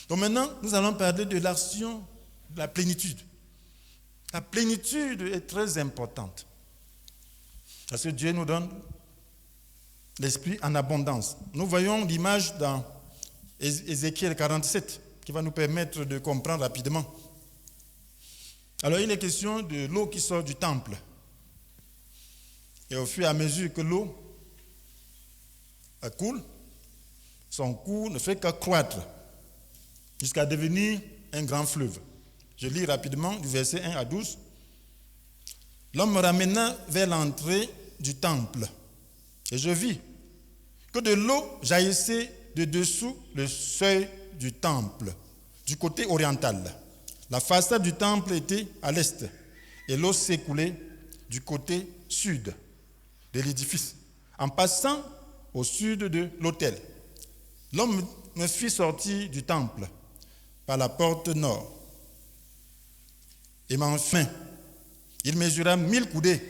Donc maintenant, nous allons parler de l'action de la plénitude. La plénitude est très importante. Parce que Dieu nous donne l'esprit en abondance. Nous voyons l'image dans Ézéchiel 47 qui va nous permettre de comprendre rapidement. Alors il est question de l'eau qui sort du temple. Et au fur et à mesure que l'eau coule, son cours ne fait qu'accroître jusqu'à devenir un grand fleuve. Je lis rapidement du verset 1 à 12. L'homme me ramena vers l'entrée du temple et je vis que de l'eau jaillissait de dessous le seuil du temple, du côté oriental. La façade du temple était à l'est et l'eau s'écoulait du côté sud de l'édifice, en passant au sud de l'autel. L'homme me fit sortir du temple par la porte nord. Et enfin, il mesura 1000 coudées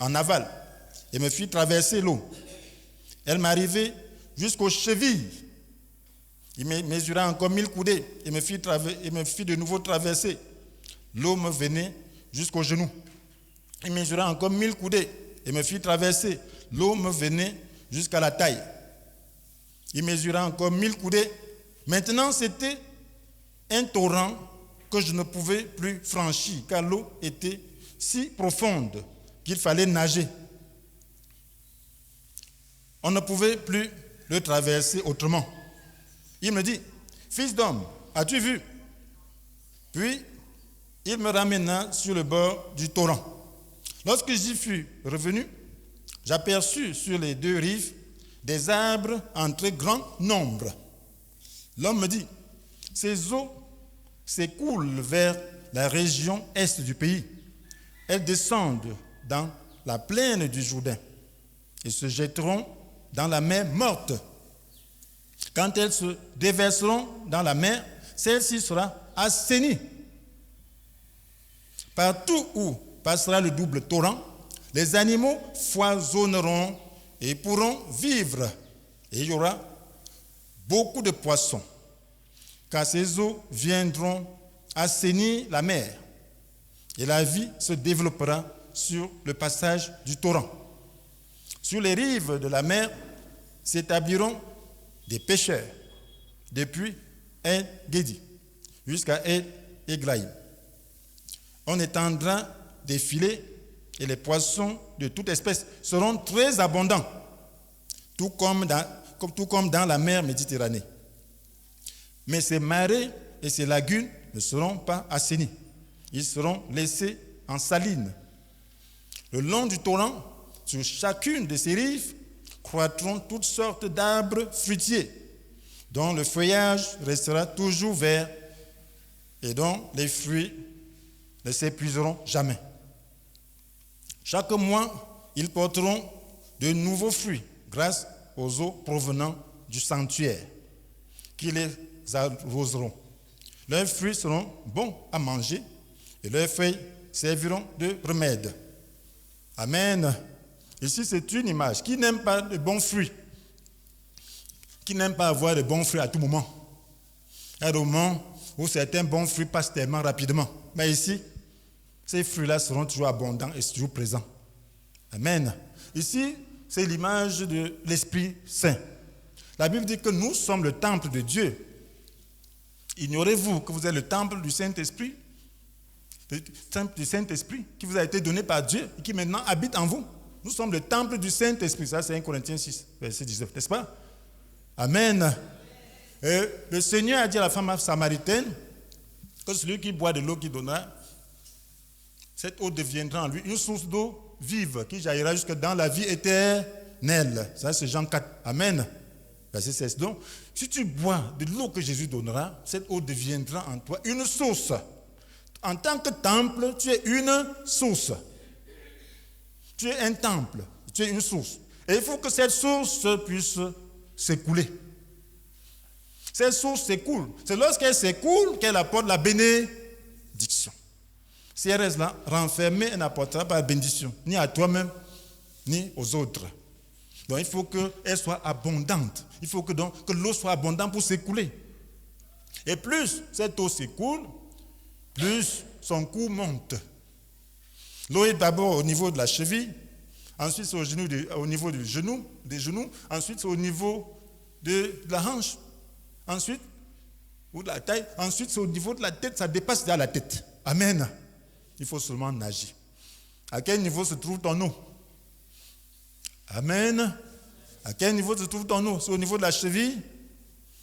en aval et me fit traverser l'eau. Elle m'arrivait jusqu'aux chevilles. Il mesura encore 1000 coudées et me fit de nouveau traverser. L'eau me venait jusqu'aux genoux. Il mesura encore 1000 coudées et me fit traverser. L'eau me venait jusqu'à la taille. Il mesura encore 1000 coudées. Maintenant, c'était un torrent que je ne pouvais plus franchir, car l'eau était si profonde qu'il fallait nager. On ne pouvait plus le traverser autrement. Il me dit, « Fils d'homme, as-tu vu ?» Puis, il me ramena sur le bord du torrent. Lorsque j'y fus revenu, j'aperçus sur les deux rives des arbres en très grand nombre. L'homme me dit, « Ces eaux s'écoulent vers la région est du pays. Elles descendent dans la plaine du Jourdain et se jetteront dans la mer morte. Quand elles se déverseront dans la mer, celle-ci sera assainie. Partout où passera le double torrent, les animaux foisonneront et pourront vivre. Et il y aura beaucoup de poissons, car ces eaux viendront assainir la mer. Et la vie se développera sur le passage du torrent. Sur les rives de la mer s'établiront des pêcheurs, depuis En-Gedi jusqu'à En-Eglaïm. On étendra des filets et les poissons de toute espèce seront très abondants, tout comme dans la mer Méditerranée. Mais ces marais et ces lagunes ne seront pas assainis. Ils seront laissés en salines. Le long du torrent, sur chacune de ces rives, croîtront toutes sortes d'arbres fruitiers, dont le feuillage restera toujours vert et dont les fruits ne s'épuiseront jamais. Chaque mois, ils porteront de nouveaux fruits grâce aux eaux provenant du sanctuaire, qui les arroseront. Leurs fruits seront bons à manger et leurs feuilles serviront de remède. Amen. Ici, c'est une image. Qui n'aime pas de bons fruits? Qui n'aime pas avoir de bons fruits à tout moment? Il y a des moments où certains bons fruits passent tellement rapidement. Mais ici, ces fruits-là seront toujours abondants et toujours présents. Amen. Ici, c'est l'image de l'Esprit Saint. La Bible dit que nous sommes le temple de Dieu. Ignorez-vous que vous êtes le temple du Saint-Esprit? Le temple du Saint-Esprit qui vous a été donné par Dieu et qui maintenant habite en vous. Nous sommes le temple du Saint-Esprit. Ça, c'est 1 Corinthiens 6, verset 19, n'est-ce pas? Amen. Et le Seigneur a dit à la femme samaritaine que celui qui boit de l'eau qu'il donnera Cette eau deviendra en lui une source d'eau vive qui jaillira jusque dans la vie éternelle. Ça, c'est Jean 4. Amen. Verset 16. Donc, si tu bois de l'eau que Jésus donnera, cette eau deviendra en toi une source. En tant que temple, tu es une source. Tu es un temple, tu es une source. Et il faut que cette source puisse s'écouler. Cette source s'écoule. C'est lorsqu'elle s'écoule qu'elle apporte la bénédiction. Si elle reste là, renfermée, elle n'apportera pas la bénédiction, ni à toi-même, ni aux autres. Donc il faut qu'elle soit abondante. Il faut que l'eau soit abondante pour s'écouler. Et plus cette eau s'écoule, plus son cours monte. L'eau est d'abord au niveau de la cheville, ensuite c'est au niveau des genoux, ensuite c'est au niveau de la hanche, ensuite ou de la taille, ensuite c'est au niveau de la tête, ça dépasse déjà la tête. Amen. Il faut seulement nager. À quel niveau se trouve ton eau? Amen. À quel niveau se trouve ton eau? C'est au niveau de la cheville?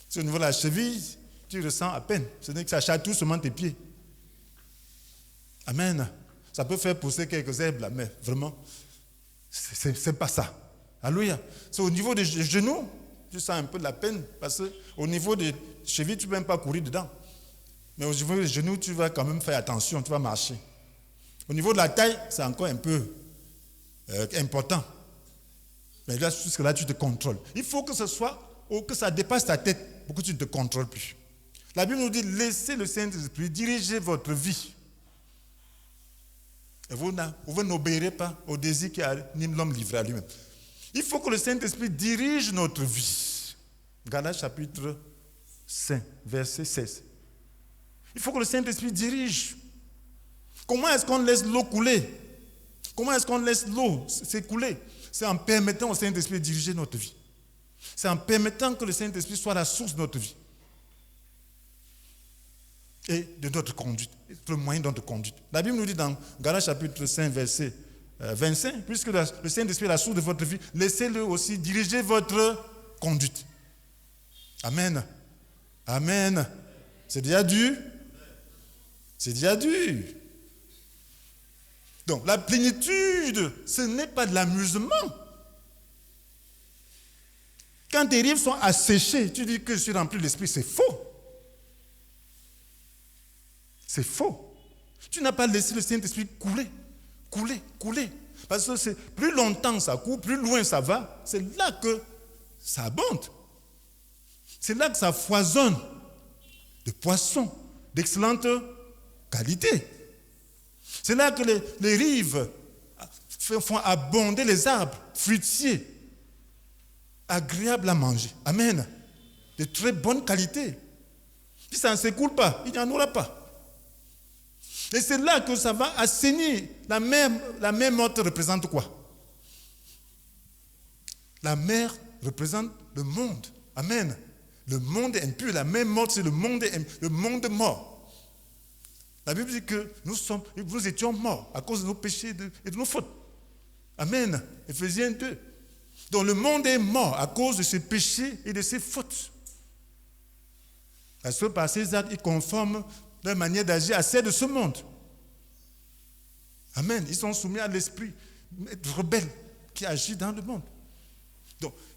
C'est au niveau de la cheville, tu ressens à peine. Ce n'est que ça chatouille seulement tes pieds. Amen. Ça peut faire pousser quelques herbes là, mais vraiment, c'est pas ça. Alléluia. C'est au niveau des genoux, tu sens un peu de la peine, parce qu'au niveau des chevilles, tu ne peux même pas courir dedans. Mais au niveau des genoux, tu vas quand même faire attention, tu vas marcher. Au niveau de la taille, c'est encore un peu important. Mais là, jusque-là, tu te contrôles. Il faut que ce soit, ou que ça dépasse ta tête, pour que tu ne te contrôles plus. La Bible nous dit, laissez le Saint-Esprit diriger votre vie. Et vous n'obéirez pas au désir qui anime l'homme livré à lui-même. Il faut que le Saint-Esprit dirige notre vie. Galates chapitre 5, verset 16. Il faut que le Saint-Esprit dirige. Comment est-ce qu'on laisse l'eau couler? Comment est-ce qu'on laisse l'eau s'écouler? C'est en permettant au Saint-Esprit de diriger notre vie. C'est en permettant que le Saint-Esprit soit la source de notre vie. Et de notre conduite, le moyen de notre conduite. La Bible nous dit dans Galates chapitre 5, verset 25, puisque le Saint-Esprit est la source de votre vie, laissez-le aussi diriger votre conduite. Amen. Amen. C'est déjà dur. C'est déjà dur. Donc, la plénitude, ce n'est pas de l'amusement. Quand tes rives sont asséchées, tu dis que je suis rempli de l'esprit, c'est faux. C'est faux. Tu n'as pas laissé le Saint-Esprit couler. Parce que plus longtemps ça coule, plus loin ça va, c'est là que ça abonde. C'est là que ça foisonne de poissons d'excellente qualité. C'est là que les rives font abonder les arbres fruitiers, agréables à manger. Amen. De très bonne qualité. Si ça ne s'écoule pas, il n'y en aura pas. Et c'est là que ça va assainir. La mer morte représente quoi? La mer représente le monde. Amen. Le monde est impur. La mer morte, c'est le monde mort. La Bible dit que nous étions morts à cause de nos péchés et de nos fautes. Amen. Éphésiens 2. Donc le monde est mort à cause de ses péchés et de ses fautes. Parce que par ces actes, ils conforment leur manière d'agir à celle de ce monde. Amen. Ils sont soumis à l'esprit rebelle qui agit dans le monde.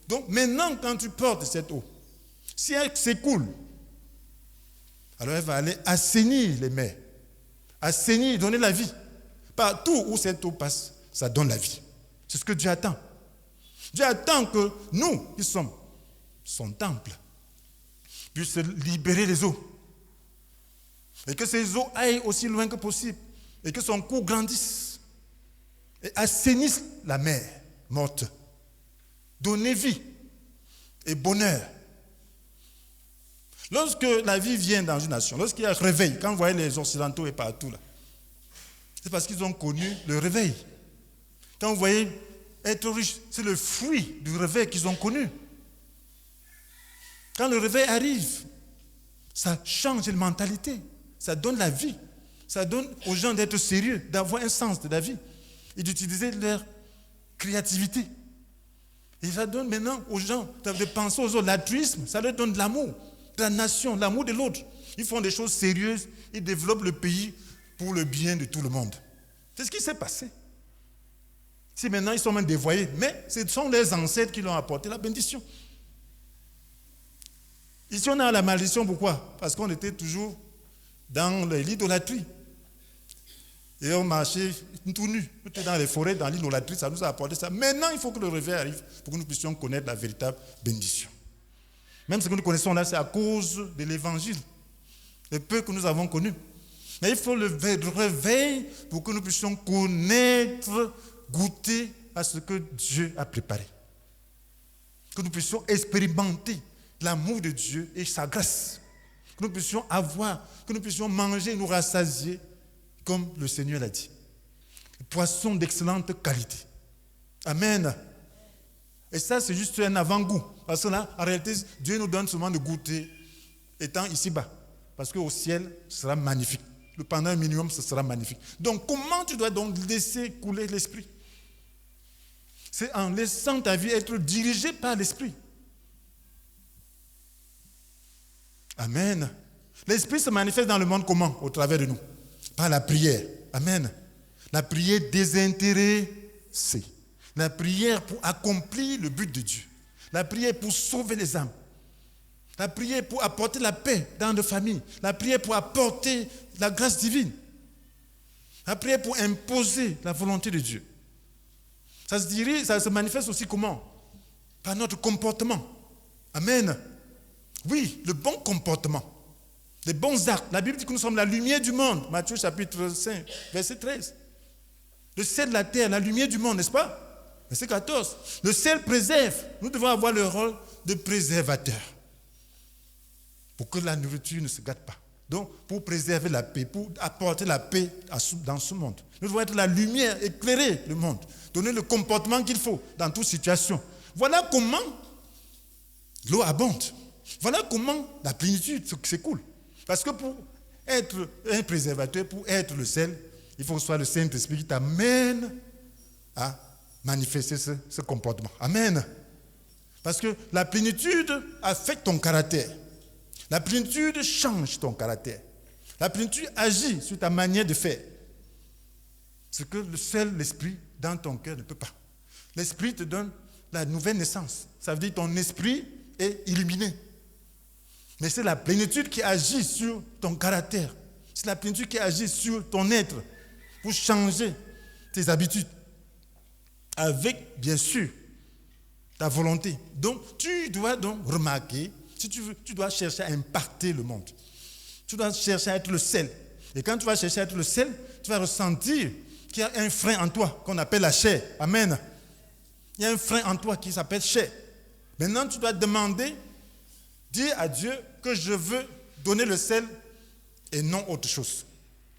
Donc maintenant, quand tu portes cette eau, si elle s'écoule, alors elle va aller assainir les mers. Assainir, donner la vie. Partout où cette eau passe, ça donne la vie. C'est ce que Dieu attend. Dieu attend que nous, qui sommes son temple, puissions libérer les eaux. Et que ces eaux aillent aussi loin que possible. Et que son cours grandisse. Et assainisse la mer morte. Donner vie et bonheur. Lorsque la vie vient dans une nation, lorsqu'il y a un réveil, quand vous voyez les Occidentaux et partout là, c'est parce qu'ils ont connu le réveil. Quand vous voyez être riche, c'est le fruit du réveil qu'ils ont connu. Quand le réveil arrive, ça change de mentalité, ça donne la vie, ça donne aux gens d'être sérieux, d'avoir un sens de la vie et d'utiliser leur créativité. Et ça donne maintenant aux gens de penser aux autres. L'altruisme, ça leur donne de l'amour de la nation, l'amour de l'autre. Ils font des choses sérieuses, ils développent le pays pour le bien de tout le monde. C'est ce qui s'est passé. Si maintenant ils sont même dévoyés, mais ce sont les ancêtres qui leur ont apporté la bénédiction. Ici on a la malédiction, pourquoi? Parce qu'on était toujours dans l'idolâtrie. Et on marchait tout nu, on était dans les forêts, dans l'idolâtrie, ça nous a apporté ça. Maintenant il faut que le réveil arrive pour que nous puissions connaître la véritable bénédiction. Même ce que nous connaissons là, c'est à cause de l'évangile, le peu que nous avons connu. Mais il faut le réveil pour que nous puissions connaître, goûter à ce que Dieu a préparé. Que nous puissions expérimenter l'amour de Dieu et sa grâce. Que nous puissions avoir, que nous puissions manger, nous rassasier, comme le Seigneur l'a dit. Poisson d'excellente qualité. Amen. Et ça, c'est juste un avant-goût. Parce que là, en réalité, Dieu nous donne seulement de goûter étant ici-bas. Parce qu'au ciel, ce sera magnifique. Pendant un minimum, ce sera magnifique. Donc, comment tu dois donc laisser couler l'esprit? C'est en laissant ta vie être dirigée par l'esprit. Amen. L'esprit se manifeste dans le monde comment? Au travers de nous. Par la prière. Amen. La prière désintéressée. La prière pour accomplir le but de Dieu. La prière pour sauver les âmes. La prière pour apporter la paix dans nos familles. La prière pour apporter la grâce divine. La prière pour imposer la volonté de Dieu. Ça se manifeste aussi comment? Par notre comportement. Amen. Oui, le bon comportement. Les bons actes. La Bible dit que nous sommes la lumière du monde. Matthieu chapitre 5, verset 13. Le sel de la terre, la lumière du monde, n'est-ce pas? Verset 14. Le sel préserve. Nous devons avoir le rôle de préservateur. Pour que la nourriture ne se gâte pas. Donc, pour préserver la paix, pour apporter la paix dans ce monde. Nous devons être la lumière, éclairer le monde, donner le comportement qu'il faut dans toute situation. Voilà comment l'eau abonde. Voilà comment la plénitude s'écoule. Parce que pour être un préservateur, pour être le sel, il faut que ce soit le Saint-Esprit qui t'amène à manifester ce comportement. Amen. Parce que la plénitude affecte ton caractère. La plénitude change ton caractère. La plénitude agit sur ta manière de faire. Ce que seul l'esprit dans ton cœur ne peut pas. L'esprit te donne la nouvelle naissance. Ça veut dire que ton esprit est illuminé. Mais c'est la plénitude qui agit sur ton caractère. C'est la plénitude qui agit sur ton être pour changer tes habitudes. Avec, bien sûr, ta volonté. Donc, tu dois donc remarquer. Si tu veux, tu dois chercher à impacter le monde. Tu dois chercher à être le sel. Et quand tu vas chercher à être le sel, tu vas ressentir qu'il y a un frein en toi qu'on appelle la chair. Amen. Il y a un frein en toi qui s'appelle chair. Maintenant, tu dois demander, dire à Dieu que je veux donner le sel et non autre chose.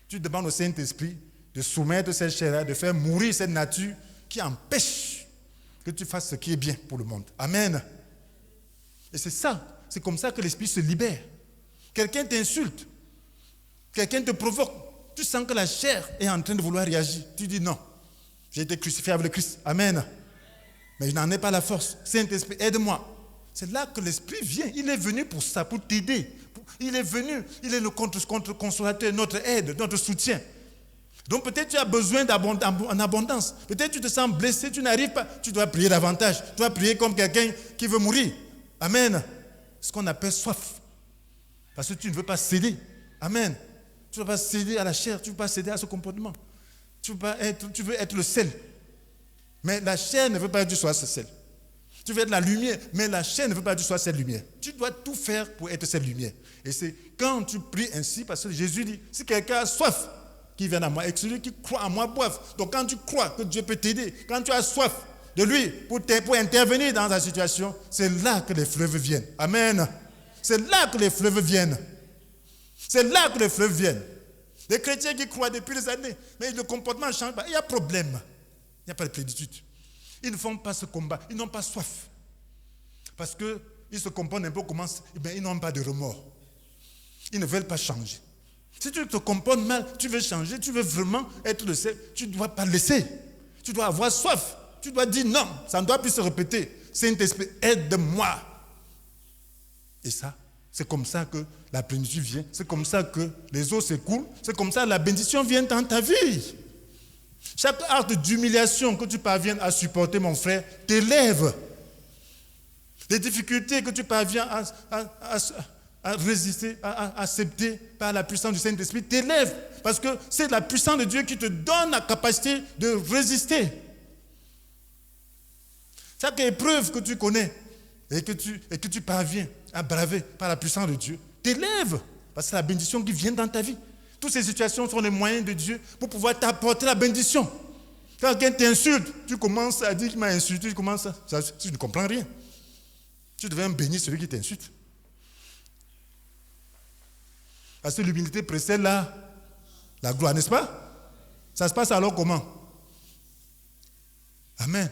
Tu demandes au Saint-Esprit de soumettre cette chair-là, de faire mourir cette nature qui empêche que tu fasses ce qui est bien pour le monde. Amen. Et c'est ça. C'est comme ça que l'esprit se libère. Quelqu'un t'insulte. Quelqu'un te provoque. Tu sens que la chair est en train de vouloir réagir. Tu dis non. J'ai été crucifié avec le Christ. Amen. Mais je n'en ai pas la force. Saint-Esprit, aide-moi. C'est là que l'esprit vient. Il est venu pour ça, pour t'aider. Il est venu. Il est le contre-consolateur, notre aide, notre soutien. Donc peut-être tu as besoin en abondance. Peut-être tu te sens blessé, tu n'arrives pas. Tu dois prier davantage. Tu dois prier comme quelqu'un qui veut mourir. Amen. Ce qu'on appelle soif. Parce que tu ne veux pas céder. Amen. Tu ne veux pas céder à la chair. Tu ne veux pas céder à ce comportement. Tu veux être le sel. Mais la chair ne veut pas que tu sois ce sel. Tu veux être la lumière. Mais la chair ne veut pas que tu sois cette lumière. Tu dois tout faire pour être cette lumière. Et c'est quand tu pries ainsi, parce que Jésus dit, si quelqu'un a soif, qu'il vienne à moi. Et celui qui croit en moi boive. Donc quand tu crois que Dieu peut t'aider, quand tu as soif de lui pour intervenir dans ta situation, c'est là que les fleuves viennent. Amen. C'est là que les fleuves viennent. C'est là que les fleuves viennent. Les chrétiens qui croient depuis des années, mais le comportement ne change pas. Il y a problème. Il n'y a pas de plénitude. Ils ne font pas ce combat. Ils n'ont pas soif. Parce qu'ils se comportent un peu comme ils n'ont pas de remords. Ils ne veulent pas changer. Si tu te comportes mal, tu veux changer, tu veux vraiment être le seul, tu ne dois pas laisser. Tu dois avoir soif. Tu dois dire non, ça ne doit plus se répéter. Saint-Esprit, aide-moi. Et ça, c'est comme ça que la plénitude vient. C'est comme ça que les eaux s'écoulent. C'est comme ça que la bénédiction vient dans ta vie. Chaque acte d'humiliation que tu parviens à supporter, mon frère, t'élève. Les difficultés que tu parviens à résister, à accepter par la puissance du Saint-Esprit t'élève. Parce que c'est la puissance de Dieu qui te donne la capacité de résister. Chaque épreuve que tu connais et que tu parviens à braver par la puissance de Dieu t'élève. Parce que c'est la bénédiction qui vient dans ta vie. Toutes ces situations sont les moyens de Dieu pour pouvoir t'apporter la bénédiction. Quand quelqu'un t'insulte, tu commences à dire qu'il m'a insulté, tu ne comprends rien. Tu deviens bénir celui qui t'insulte. Parce que l'humilité précède la gloire, n'est-ce pas? Ça se passe alors comment? Amen.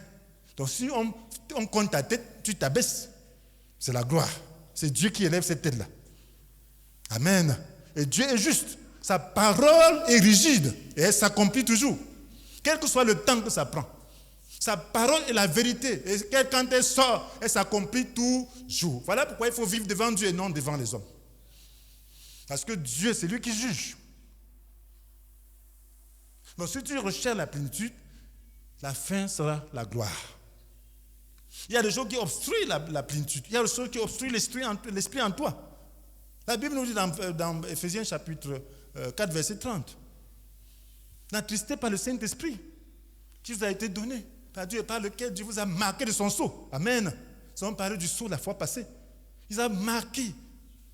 Donc si on compte ta tête, tu t'abaisses. C'est la gloire. C'est Dieu qui élève cette tête-là. Amen. Et Dieu est juste. Sa parole est rigide et elle s'accomplit toujours. Quel que soit le temps que ça prend. Sa parole est la vérité. Et quand elle sort, elle s'accomplit toujours. Voilà pourquoi il faut vivre devant Dieu et non devant les hommes. Parce que Dieu, c'est lui qui juge. Donc si tu recherches la plénitude, la fin sera la gloire. Il y a des choses qui obstruent la plénitude. Il y a des choses qui obstruent l'esprit en toi. La Bible nous dit dans Ephésiens chapitre 4, verset 30. N'attristez pas le Saint-Esprit qui vous a été donné par Dieu et par lequel Dieu vous a marqué de son sceau. Amen. Nous avons parlé du sceau la fois passée. Il a marqué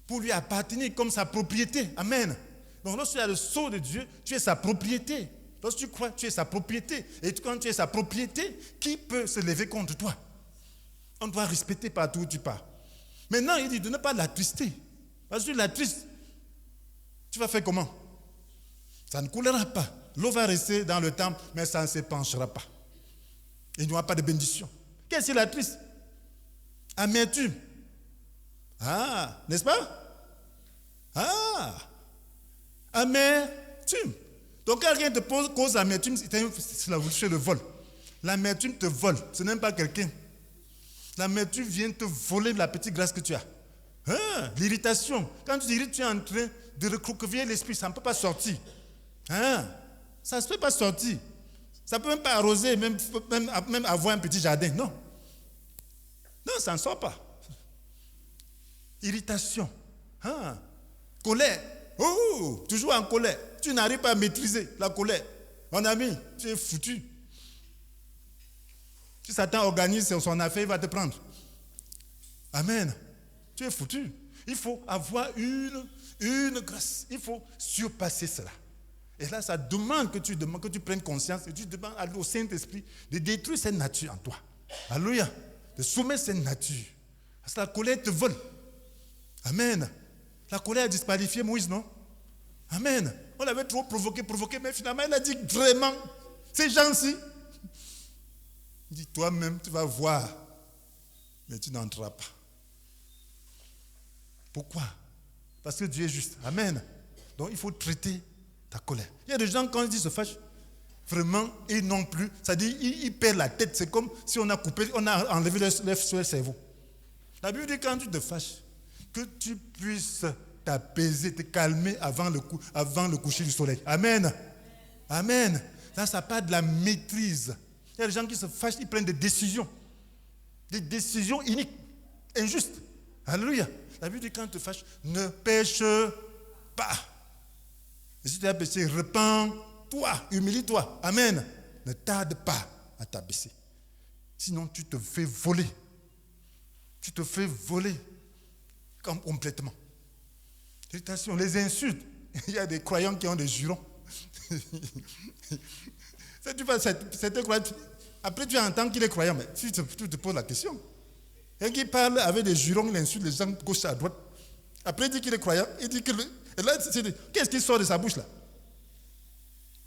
pour lui appartenir comme sa propriété. Amen. Donc lorsque tu as le sceau de Dieu, tu es sa propriété. Lorsque tu crois, tu es sa propriété. Et quand tu es sa propriété, qui peut se lever contre toi? On doit respecter partout où tu pars. Maintenant, il dit de ne pas l'attrister. Parce que tu l'attristes, tu vas faire comment? Ça ne coulera pas. L'eau va rester dans le temple, mais ça ne s'épanchera pas. Il n'y aura pas de bénédiction. Qu'est-ce qui l'attriste? Amertume. Ah, n'est-ce pas? Ah, amertume. Donc, quand quelqu'un te cause amertume, c'est le vol. L'amertume te vole. Ce n'est pas quelqu'un. L'amertume vient te voler la petite grâce que tu as. Ah, l'irritation. Quand tu t'irrites, tu es en train de recroqueviller l'esprit. Ça ne peut pas sortir. Ah, ça ne peut pas sortir. Ça ne peut même pas arroser, même avoir un petit jardin. Non. Non, ça ne sort pas. Irritation. Ah, colère. Oh, toujours en colère. Tu n'arrives pas à maîtriser la colère. Mon ami, tu es foutu. Si Satan organise son affaire, il va te prendre. Amen. Tu es foutu. Il faut avoir une grâce. Il faut surpasser cela. Et là, ça demande que tu prennes conscience et tu demandes au Saint-Esprit de détruire cette nature en toi. Alléluia. De soumettre cette nature. Parce que la colère te vole. Amen. La colère a disqualifié Moïse, non? Amen. On l'avait trop provoqué, mais finalement, il a dit vraiment, ces gens-ci, il dit, toi-même, tu vas voir, mais tu n'entreras pas. Pourquoi? Parce que Dieu est juste. Amen. Donc, il faut traiter ta colère. Il y a des gens, quand ils se fâchent, vraiment, ils n'ont plus, c'est-à-dire, ils perdent la tête. C'est comme si on a enlevé leur cerveau. La Bible dit, quand tu te fâches, que tu puisses t'apaiser, te calmer avant le coucher du soleil. Amen. Amen. Là, ça part de la maîtrise. Il y a des gens qui se fâchent, ils prennent des décisions iniques, injustes. Alléluia. La Bible dit, quand tu te fâches, ne pêche pas. Et si tu as péché, repens-toi, humilie-toi. Amen. Ne tarde pas à t'abaisser. Sinon, tu te fais voler. Tu te fais voler complètement. Irritation, les insultes. Il y a des croyants qui ont des jurons. Après, tu entends qu'il est croyant, mais tu te poses la question. Et qui parle avec des jurons, il insulte les gens de gauche à droite. Après, il dit qu'il est croyant. Il dit que. Et là, qu'est-ce qui sort de sa bouche là?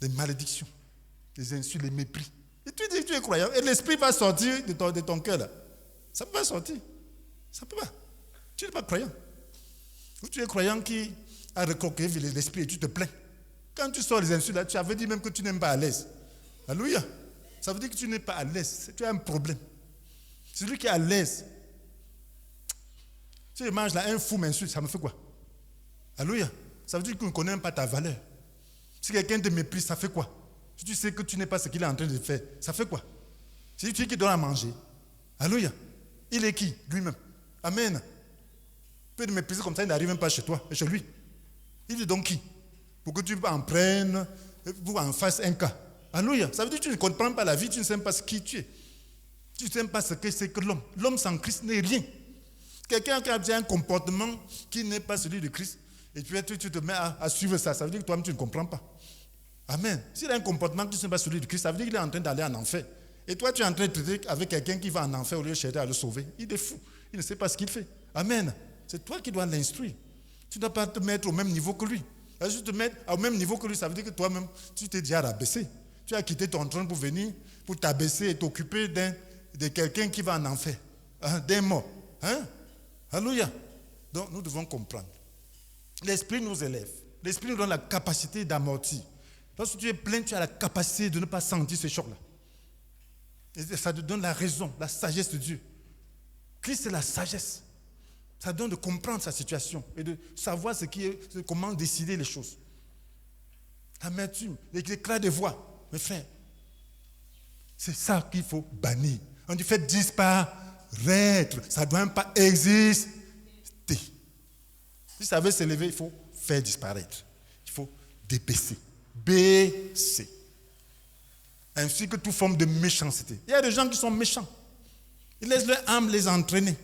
Des malédictions, des insultes, des mépris. Et tu dis que tu es croyant. Et l'esprit va sortir de ton cœur là. Ça ne peut pas sortir. Ça ne peut pas. Tu n'es pas croyant. Ou tu es croyant qui a recroquevillé l'esprit et tu te plains. Quand tu sors les insultes là, tu avais dit même que tu n'es pas à l'aise. Alléluia. Ça veut dire que tu n'es pas à l'aise. Tu as un problème. Celui qui est à l'aise. Si je mange là, un fou m'insulte, ça me fait quoi? Alléluia. Ça veut dire qu'on ne connaît même pas ta valeur. Si quelqu'un te méprise, ça fait quoi? Si tu sais que tu n'es pas ce qu'il est en train de faire, ça fait quoi? C'est lui qui donne à manger. Alléluia. Il est qui? Lui-même. Amen. Peu de mépriser comme ça, il n'arrive même pas chez toi, mais chez lui. Il est donc qui? Pour que tu en prennes, pour en fasses un cas. Alléluia. Ça veut dire que tu ne comprends pas la vie, tu ne sais pas qui tu es. Tu ne sais pas ce que c'est que l'homme. L'homme sans Christ n'est rien. Quelqu'un qui a déjà un comportement qui n'est pas celui de Christ, et puis tu te mets à suivre ça, ça veut dire que toi-même tu ne comprends pas. Amen. S'il a un comportement qui n'est pas celui de Christ, ça veut dire qu'il est en train d'aller en enfer. Et toi, tu es en train de traiter avec quelqu'un qui va en enfer au lieu de chercher à le sauver. Il est fou. Il ne sait pas ce qu'il fait. Amen. C'est toi qui dois l'instruire. Tu ne dois pas te mettre au même niveau que lui. Si tu te mets au même niveau que lui, ça veut dire que toi-même, tu t'es déjà rabaissé. Tu as quitté ton trône pour venir, pour t'abaisser et t'occuper de quelqu'un qui va en enfer. D'un mort. Alléluia. Donc, nous devons comprendre. L'Esprit nous élève. L'Esprit nous donne la capacité d'amortir. Lorsque tu es plein, tu as la capacité de ne pas sentir ces chocs-là. Et ça te donne la raison, la sagesse de Dieu. Christ, c'est la sagesse. Ça donne de comprendre sa situation et de savoir comment décider les choses. L'amertume, l'éclat de voix. Mes frères, c'est ça qu'il faut bannir. On dit fait disparaître. Ça ne doit même pas exister. Si ça veut s'élever, il faut faire disparaître. Il faut débaisser. Baisser. Ainsi que toute forme de méchanceté. Il y a des gens qui sont méchants. Ils laissent leur âme les entraîner.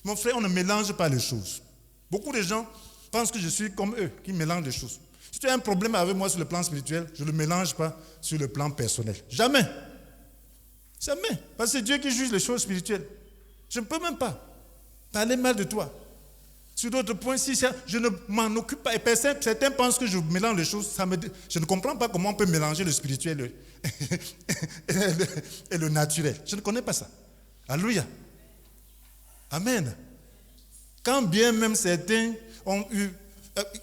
Mon frère, on ne mélange pas les choses. Beaucoup de gens pensent que je suis comme eux, qui mélangent les choses. Si tu as un problème avec moi sur le plan spirituel, je ne le mélange pas sur le plan personnel. Jamais. Jamais. Parce que c'est Dieu qui juge les choses spirituelles. Je ne peux même pas parler mal de toi. Sur d'autres points, si je ne m'en occupe pas, et certains pensent que je mélange les choses, je ne comprends pas comment on peut mélanger le spirituel et le naturel. Je ne connais pas ça. Alléluia. Amen. Quand bien même certains ont eu,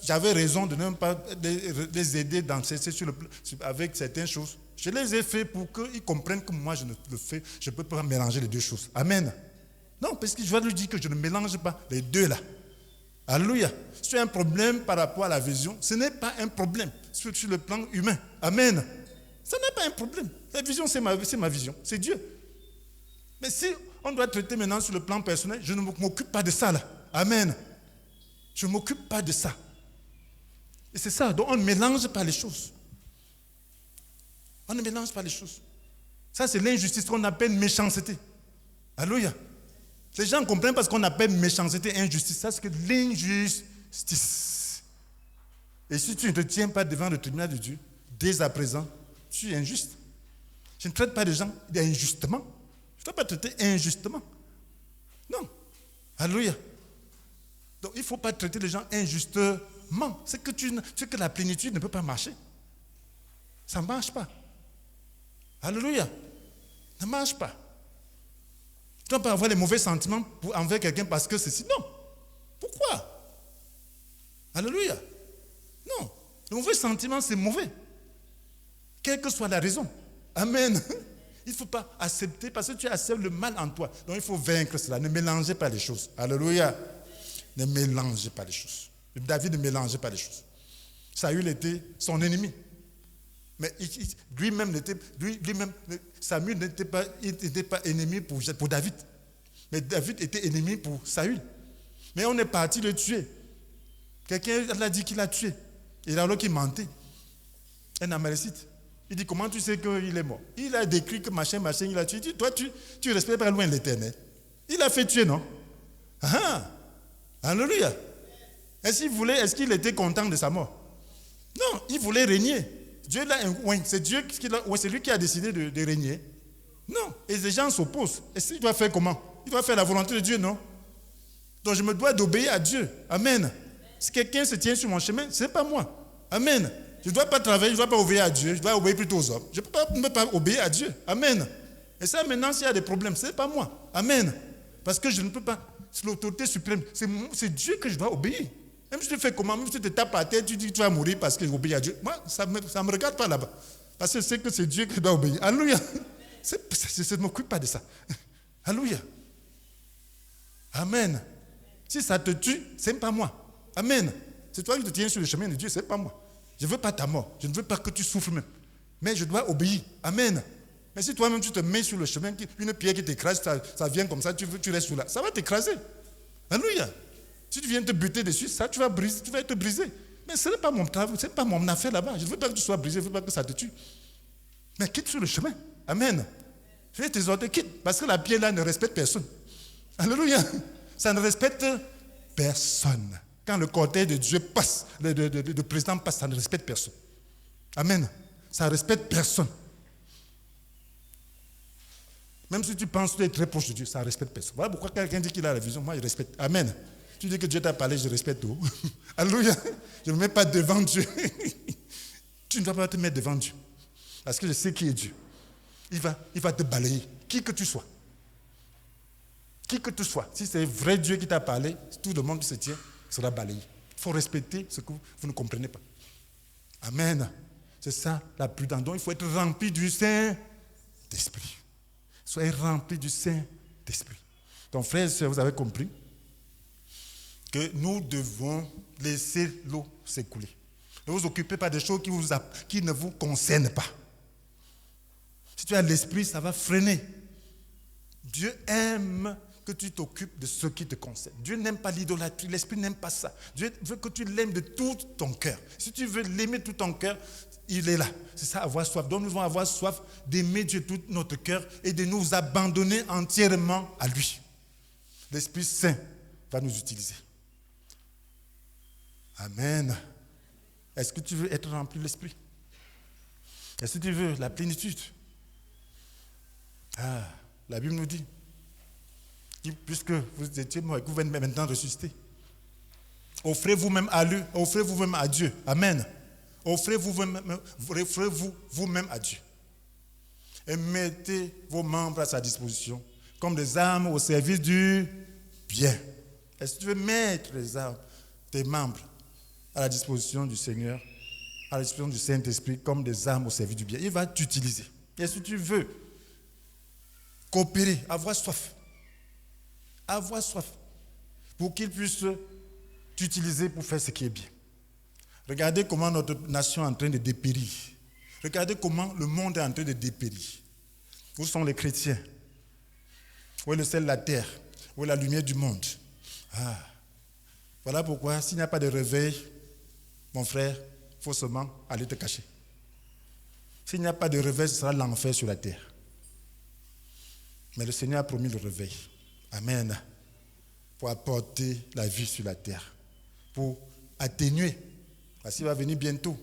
j'avais raison de ne même pas les aider dans avec certaines choses, je les ai fait pour qu'ils comprennent que moi je ne le fais, je ne peux pas mélanger les deux choses. Amen. Non, parce que je vais lui dire que je ne mélange pas les deux là. Alléluia. Si tu as un problème par rapport à la vision, ce n'est pas un problème sur le plan humain. Amen. Ce n'est pas un problème. La vision, c'est ma vision. C'est Dieu. Mais si on doit traiter maintenant sur le plan personnel, je ne m'occupe pas de ça là. Amen. Je ne m'occupe pas de ça. Et c'est ça. Donc on ne mélange pas les choses. On ne mélange pas les choses. Ça, c'est l'injustice qu'on appelle méchanceté. Alléluia. Les gens comprennent pas ce qu'on appelle méchanceté et injustice. Ça, c'est que l'injustice. Et si tu ne te tiens pas devant le tribunal de Dieu, dès à présent, tu es injuste. Je ne traite pas les gens injustement. Je ne dois pas traiter injustement. Non. Alléluia. Donc, il ne faut pas traiter les gens injustement. C'est que la plénitude ne peut pas marcher. Ça ne marche pas. Alléluia. Ça ne marche pas. Tu ne dois pas avoir les mauvais sentiments envers quelqu'un parce que ceci. Non. Pourquoi? Alléluia. Non. Le mauvais sentiment, c'est mauvais. Quelle que soit la raison. Amen. Il ne faut pas accepter parce que tu acceptes le mal en toi. Donc il faut vaincre cela. Ne mélangez pas les choses. Alléluia. Ne mélangez pas les choses. David ne mélangeait pas les choses. Saül était son ennemi. Mais Samuel n'était pas ennemi pour David. Mais David était ennemi pour Saül. Mais on est parti le tuer. Quelqu'un l'a dit qu'il l'a tué. Et alors qu'il mentait. Un Amalécite. Il dit, comment tu sais qu'il est mort? Il a décrit que machin, il a tué. Il dit, toi, tu respectes pas loin l'Éternel. Il a fait tuer, non? Alléluia. Est-ce qu'il était content de sa mort? Non, il voulait régner. Dieu l'a oint. C'est lui qui a décidé de régner. Non. Et les gens s'opposent. Et il doit faire comment? Il doit faire la volonté de Dieu, non? Donc je me dois d'obéir à Dieu. Amen. Si quelqu'un se tient sur mon chemin, ce n'est pas moi. Amen. Je ne dois pas travailler, je ne dois pas obéir à Dieu, je dois obéir plutôt aux hommes. Je ne peux pas obéir à Dieu. Amen. Et ça, maintenant, s'il y a des problèmes, ce n'est pas moi. Amen. Parce que je ne peux pas. C'est l'autorité suprême. C'est Dieu que je dois obéir. Même si tu fais comment, même si tu te tapes à la tête, tu dis que tu vas mourir parce que j'obéis à Dieu. Moi, ça ne me regarde pas là-bas. Parce que je sais que c'est Dieu que je dois obéir. Alléluia. Je ne m'occupe pas de ça. Alléluia. Amen. Si ça te tue, ce n'est pas moi. Amen. C'est toi qui te tiens sur le chemin de Dieu, ce n'est pas moi. Je ne veux pas ta mort. Je ne veux pas que tu souffres même. Mais je dois obéir. Amen. Mais si toi-même tu te mets sur le chemin, une pierre qui t'écrase, ça vient comme ça, tu restes là, ça va t'écraser. Alléluia. Si tu viens te buter dessus, ça, tu vas être brisé. Mais ce n'est pas mon travail, ce n'est pas mon affaire là-bas. Je ne veux pas que tu sois brisé, je ne veux pas que ça te tue. Mais quitte sur le chemin. Amen. Je vais t'exhorter, quitte. Parce que la pierre là ne respecte personne. Alléluia. Ça ne respecte personne. Quand le cortège de Dieu passe, le président passe, ça ne respecte personne. Amen. Ça ne respecte personne. Même si tu penses que tu es très proche de Dieu, ça ne respecte personne. Voilà pourquoi quelqu'un dit qu'il a la vision, moi je respecte. Amen. Tu dis que Dieu t'a parlé, je respecte tout. Alléluia. Je ne me mets pas devant Dieu. Tu ne dois pas te mettre devant Dieu. Parce que je sais qui est Dieu. Il va te balayer, qui que tu sois. Qui que tu sois. Si c'est vrai Dieu qui t'a parlé, tout le monde qui se tient sera balayé. Il faut respecter ce que vous ne comprenez pas. Amen. C'est ça la prudence. Donc il faut être rempli du Saint-Esprit. Soyez remplis du Saint-Esprit. Donc frères et sœurs, vous avez compris que nous devons laisser l'eau s'écouler. Ne vous occupez pas des choses qui ne vous concernent pas. Si tu as l'esprit, ça va freiner. Dieu aime que tu t'occupes de ce qui te concerne. Dieu n'aime pas l'idolâtrie, l'esprit n'aime pas ça. Dieu veut que tu l'aimes de tout ton cœur. Si tu veux l'aimer de tout ton cœur, il est là. C'est ça, avoir soif. Donc nous devons avoir soif d'aimer Dieu de tout notre cœur et de nous abandonner entièrement à lui. L'Esprit Saint va nous utiliser. Amen. Est-ce que tu veux être rempli de l'Esprit? Est-ce que tu veux la plénitude? La Bible nous dit, puisque vous étiez mort et que vous venez maintenant ressusciter, offrez-vous-même à lui, offrez-vous-même à Dieu. Amen. Offrez-vous vous-même à Dieu. Et mettez vos membres à sa disposition comme des armes au service du bien. Est-ce que tu veux mettre tes membres à la disposition du Seigneur, à la disposition du Saint-Esprit comme des armes au service du bien? Il va t'utiliser. Est-ce que tu veux coopérer, avoir soif pour qu'il puisse t'utiliser pour faire ce qui est bien? Regardez comment notre nation est en train de dépérir. Regardez comment le monde est en train de dépérir. Où sont les chrétiens? Où est le sel de la terre? Où est la lumière du monde? Voilà pourquoi, s'il n'y a pas de réveil, mon frère, il faut seulement aller te cacher. S'il n'y a pas de réveil, ce sera l'enfer sur la terre. Mais le Seigneur a promis le réveil. Amen. Pour apporter la vie sur la terre. Pour atténuer. Parce qu'il va venir bientôt.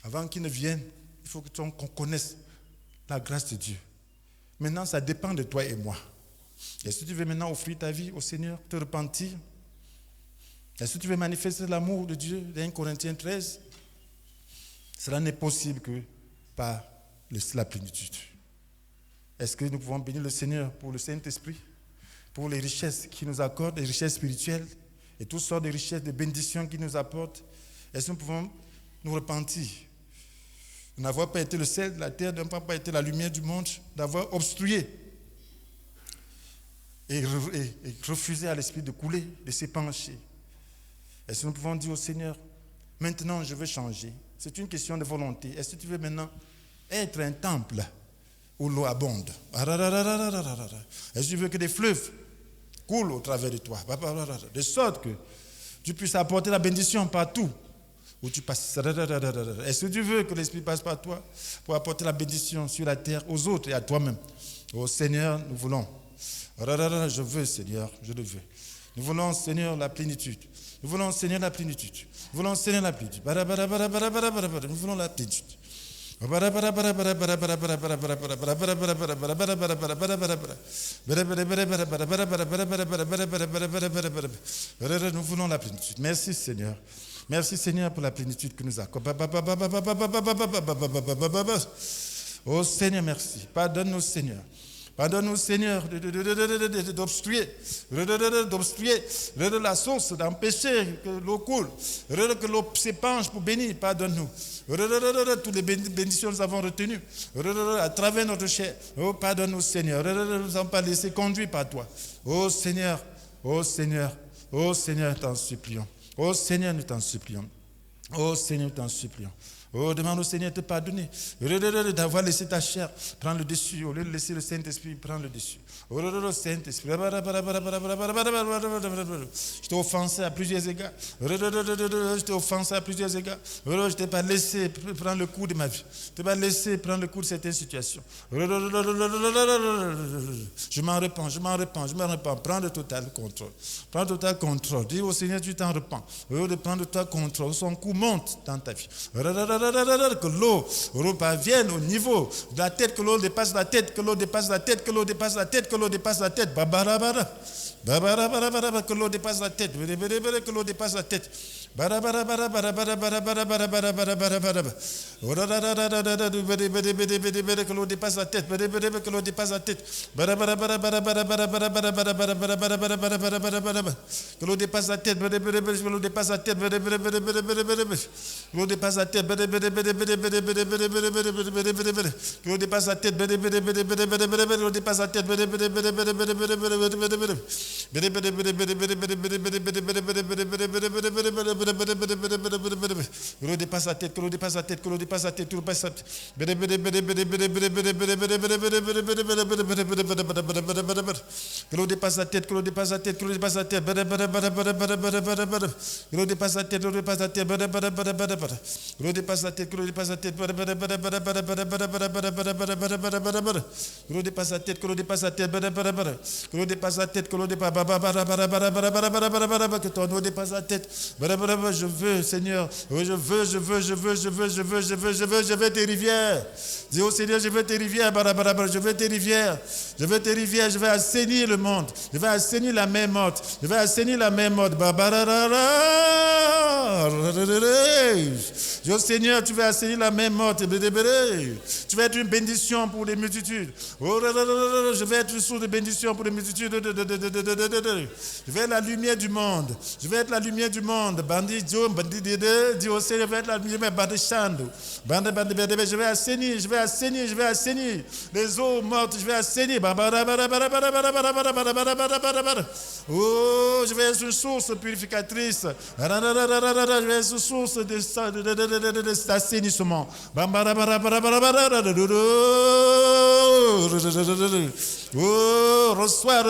Avant qu'il ne vienne, il faut qu'on connaisse la grâce de Dieu. Maintenant, ça dépend de toi et moi. Est-ce que tu veux maintenant offrir ta vie au Seigneur, te repentir? Est-ce que tu veux manifester l'amour de Dieu, dans 1 Corinthiens 13? Cela n'est possible que par la plénitude. Est-ce que nous pouvons bénir le Seigneur pour le Saint-Esprit, pour les richesses qu'il nous accorde, les richesses spirituelles et toutes sortes de richesses, de bénédictions qu'il nous apporte? Est-ce que nous pouvons nous repentir de n'avoir pas été le sel de la terre, de n'avoir pas été la lumière du monde, d'avoir obstrué et refusé à l'Esprit de couler, de s'épancher? Est-ce que nous pouvons dire au Seigneur, maintenant je veux changer? C'est une question de volonté. Est-ce que tu veux maintenant être un temple où l'eau abonde? Est-ce que tu veux que des fleuves coulent au travers de toi? De sorte que tu puisses apporter la bénédiction partout où tu passes. Est-ce que tu veux que l'Esprit passe par toi pour apporter la bénédiction sur la terre aux autres et à toi-même? Oh Seigneur, nous voulons. Je veux, Seigneur, je le veux. Nous voulons, Seigneur, la plénitude. Nous voulons, Seigneur, la plénitude. Nous voulons, Seigneur, la plénitude. Nous voulons la plénitude. Nous voulons la plénitude. Merci, Seigneur. Merci, Seigneur, pour la plénitude que nous accorde. Oh, Seigneur, merci. Pardonne-nous, Seigneur. Pardonne-nous, Seigneur, d'obstruer la source, d'empêcher que l'eau coule, que l'eau s'épanche pour bénir. Pardonne-nous. Toutes les bénédictions que nous avons retenues à travers notre chair. Oh, pardonne-nous, Seigneur. Nous ne sommes pas laissés conduire par toi. Oh, Seigneur, oh, Seigneur, oh, Seigneur, t'en supplions. Oh, Seigneur, nous t'en supplions. Oh, Seigneur, nous t'en supplions. Oh, demande au Seigneur de te pardonner. D'avoir laissé ta chair prendre le dessus. Au lieu de laisser le Saint-Esprit prendre le dessus. Oh, Saint-Esprit. Je t'ai offensé à plusieurs égards. Je t'ai offensé à plusieurs égards. Je ne t'ai pas laissé prendre le cours de ma vie. Je ne t'ai pas laissé prendre le cours de certaines situations. Je m'en repens, je m'en repens, je m'en repens. Prends le total contrôle. Prends le total contrôle. Dis au Seigneur, tu t'en repens. Au lieu de prendre le total contrôle, son coup monte dans ta vie. Que l'eau parvienne au niveau de la tête, que l'eau dépasse la tête, que l'eau dépasse la tête, que l'eau dépasse la tête, que l'eau dépasse la tête. Babarabara. Que l'eau dépasse la tête. Que l'eau dépasse la tête. Que l'eau dépasse la tête. Que l'eau dépasse la tête. Que l'eau dépasse la tête. Que l'eau dépasse la tête. Que l'eau dépasse la tête. Que l'eau dépasse la tête. Que l'eau dépasse la tête. Que l'eau dépasse la tête. Que ton eau dépasse la tête. Je veux, Seigneur. Je veux tes rivières. Dis au Seigneur, je veux tes rivières. Je veux tes rivières. Je veux tes rivières. Je veux assainir le monde. Je veux assainir la mer morte. Je veux assainir la mer morte. Dis au Seigneur, tu veux assainir la mer morte. Tu veux être une bénédiction pour les multitudes. Je vais être une source de bénédiction pour les multitudes. Je vais être la lumière du monde. Je vais être la lumière du monde. Dis au Seigneur, je vais être la lumière. Je vais assainir, je vais assainir, je vais assainir. Les eaux mortes, je vais assainir. Oh, je vais être une source purificatrice. Je vais être une source d'assainissement. Oh, reçois.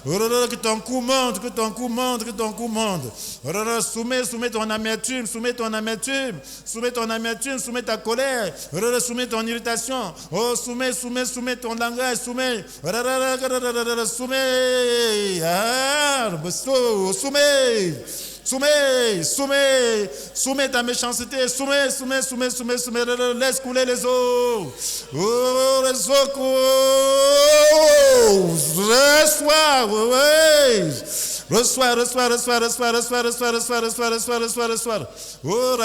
Que ton coup monte, que ton coup monte. Soumets ton amertume, soumets ta colère, soumets ton irritation. Oh, soumets ton langage, soumets. Soumets ta méchanceté, soumets, laisse couler les eaux. Oh, les eaux reçois. Oh,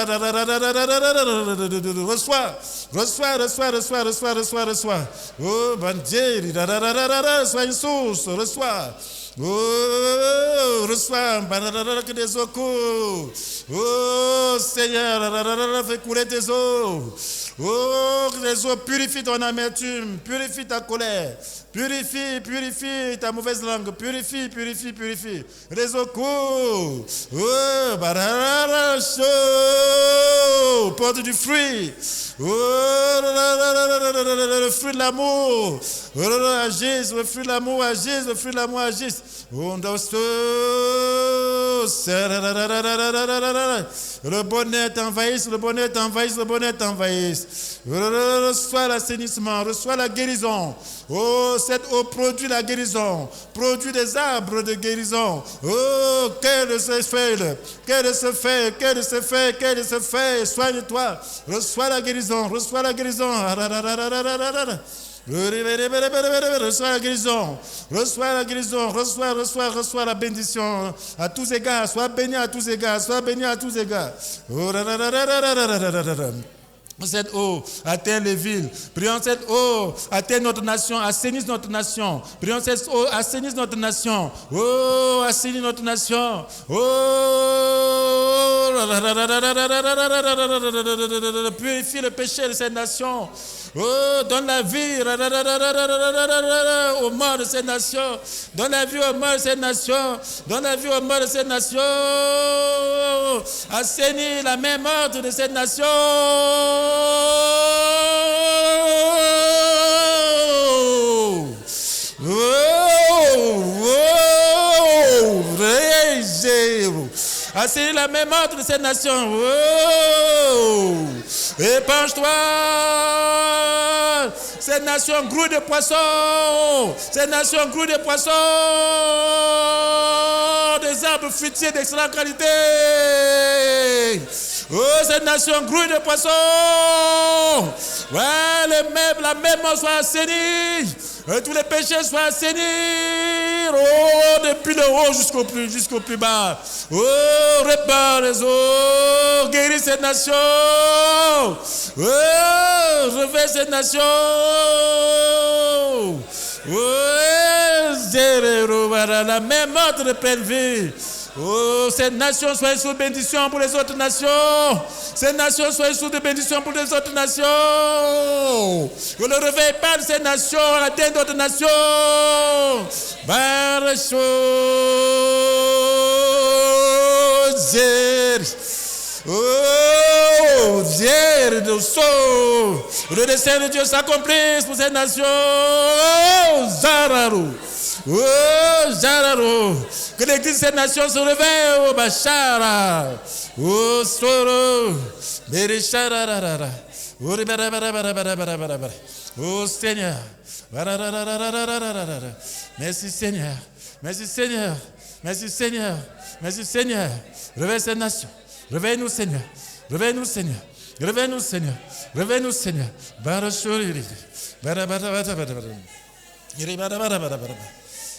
reçois. Oh, bandier, sois une source, reçois. Oh, reçois, que des eaux courent. Oh, Seigneur, fais couler tes eaux. Oh, que les eaux purifient ton amertume, purifie ta colère, purifie ta mauvaise langue, purifie. Les eaux courent. Oh, porte du fruit. Oh, le fruit de l'amour. Agisse, le fruit de l'amour agisse. Le bonheur t'envahisse. Reçois l'assainissement, reçois la guérison. Oh, cette eau produit la guérison, produit des arbres de guérison. Oh, quel de ce fait, soigne-toi. Reçois la guérison. Reçois la guérison, reçois la bénédiction à tous égards, sois béni à tous égards. Cette eau atteint les villes. Prions cette eau atteint notre nation, assainisse notre nation. Prions cette eau assainisse notre nation. Oh, assainisse notre nation. Oh, purifie le péché de cette nation. Oh, donne la vie aux morts de ces nations. Donne la vie aux morts de ces nations. Donne la vie aux morts de ces nations. Assainis la main morte de ces nations. Assainis la main morte de ces nations. Épanche-toi. Ces nations grouilles de poissons. Ces nations grouilles de poissons. Des arbres fruitiers d'excellente qualité. Oh, ces nations grouilles de poissons. Ouais, la même soit assainie. Tous les péchés soient assainis. Oh, depuis le haut jusqu'au plus bas. Oh, répare les eaux. Guéris ces nations. Oh, réveille ces nations. Oh, la même morte de pleine vie. Oh, ces nations soient sous bénédiction pour les autres nations. Ces nations soient sous de bénédiction pour les autres nations. Que le réveil pas de ces nations atteint d'autres nations. Oh, Dieu, le dessein de Dieu s'accomplisse pour ces nations. Oh, Zararu. Oh, Jararo, que l'église de ces nations se réveille, oh, Bachara, oh, Soro, Bericharara, oh, Seigneur, merci Seigneur, merci Seigneur, merci Seigneur, merci Seigneur, réveille ces nations, réveille-nous Seigneur, réveille-nous Seigneur, réveille-nous Seigneur, réveille-nous Seigneur,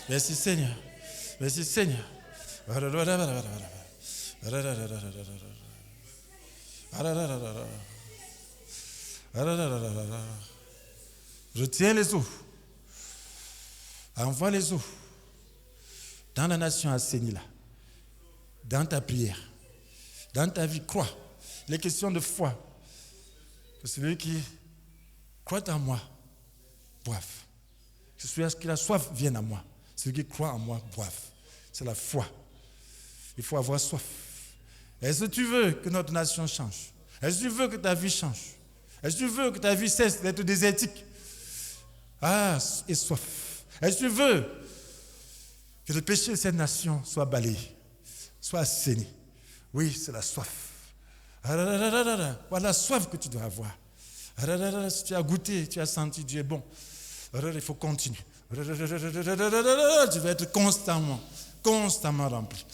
merci Seigneur. Merci Seigneur. Retiens les eaux. Envoie les eaux dans la nation assainie là. Dans ta prière. Dans ta vie, crois. Les questions de foi. Que celui qui croit en moi, boive. Que celui qui a soif vienne à moi. Celui qui croit en moi, boive. C'est la foi. Il faut avoir soif. Est-ce que tu veux que notre nation change? Est-ce que tu veux que ta vie change? Est-ce que tu veux que ta vie cesse d'être désertique? Ah, et soif. Est-ce que tu veux que le péché de cette nation soit balayé, soit assaini? Oui, c'est la soif. Voilà la soif que tu dois avoir. Si tu as goûté, tu as senti Dieu est bon. Il faut continuer. Tu vas être constamment rempli.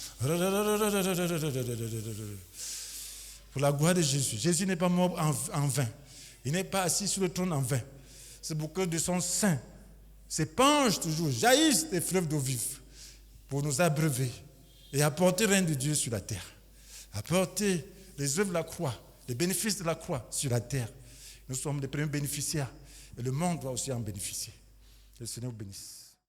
Pour la gloire de Jésus. Jésus n'est pas mort en vain. Il n'est pas assis sur le trône en vain. C'est pour que de son sein s'épanchent toujours, jaillissent des fleuves d'eau vive pour nous abreuver et apporter le règne de Dieu sur la terre. Apporter les œuvres de la croix, les bénéfices de la croix sur la terre. Nous sommes les premiers bénéficiaires et le monde doit aussi en bénéficier. Que le Seigneur vous bénisse.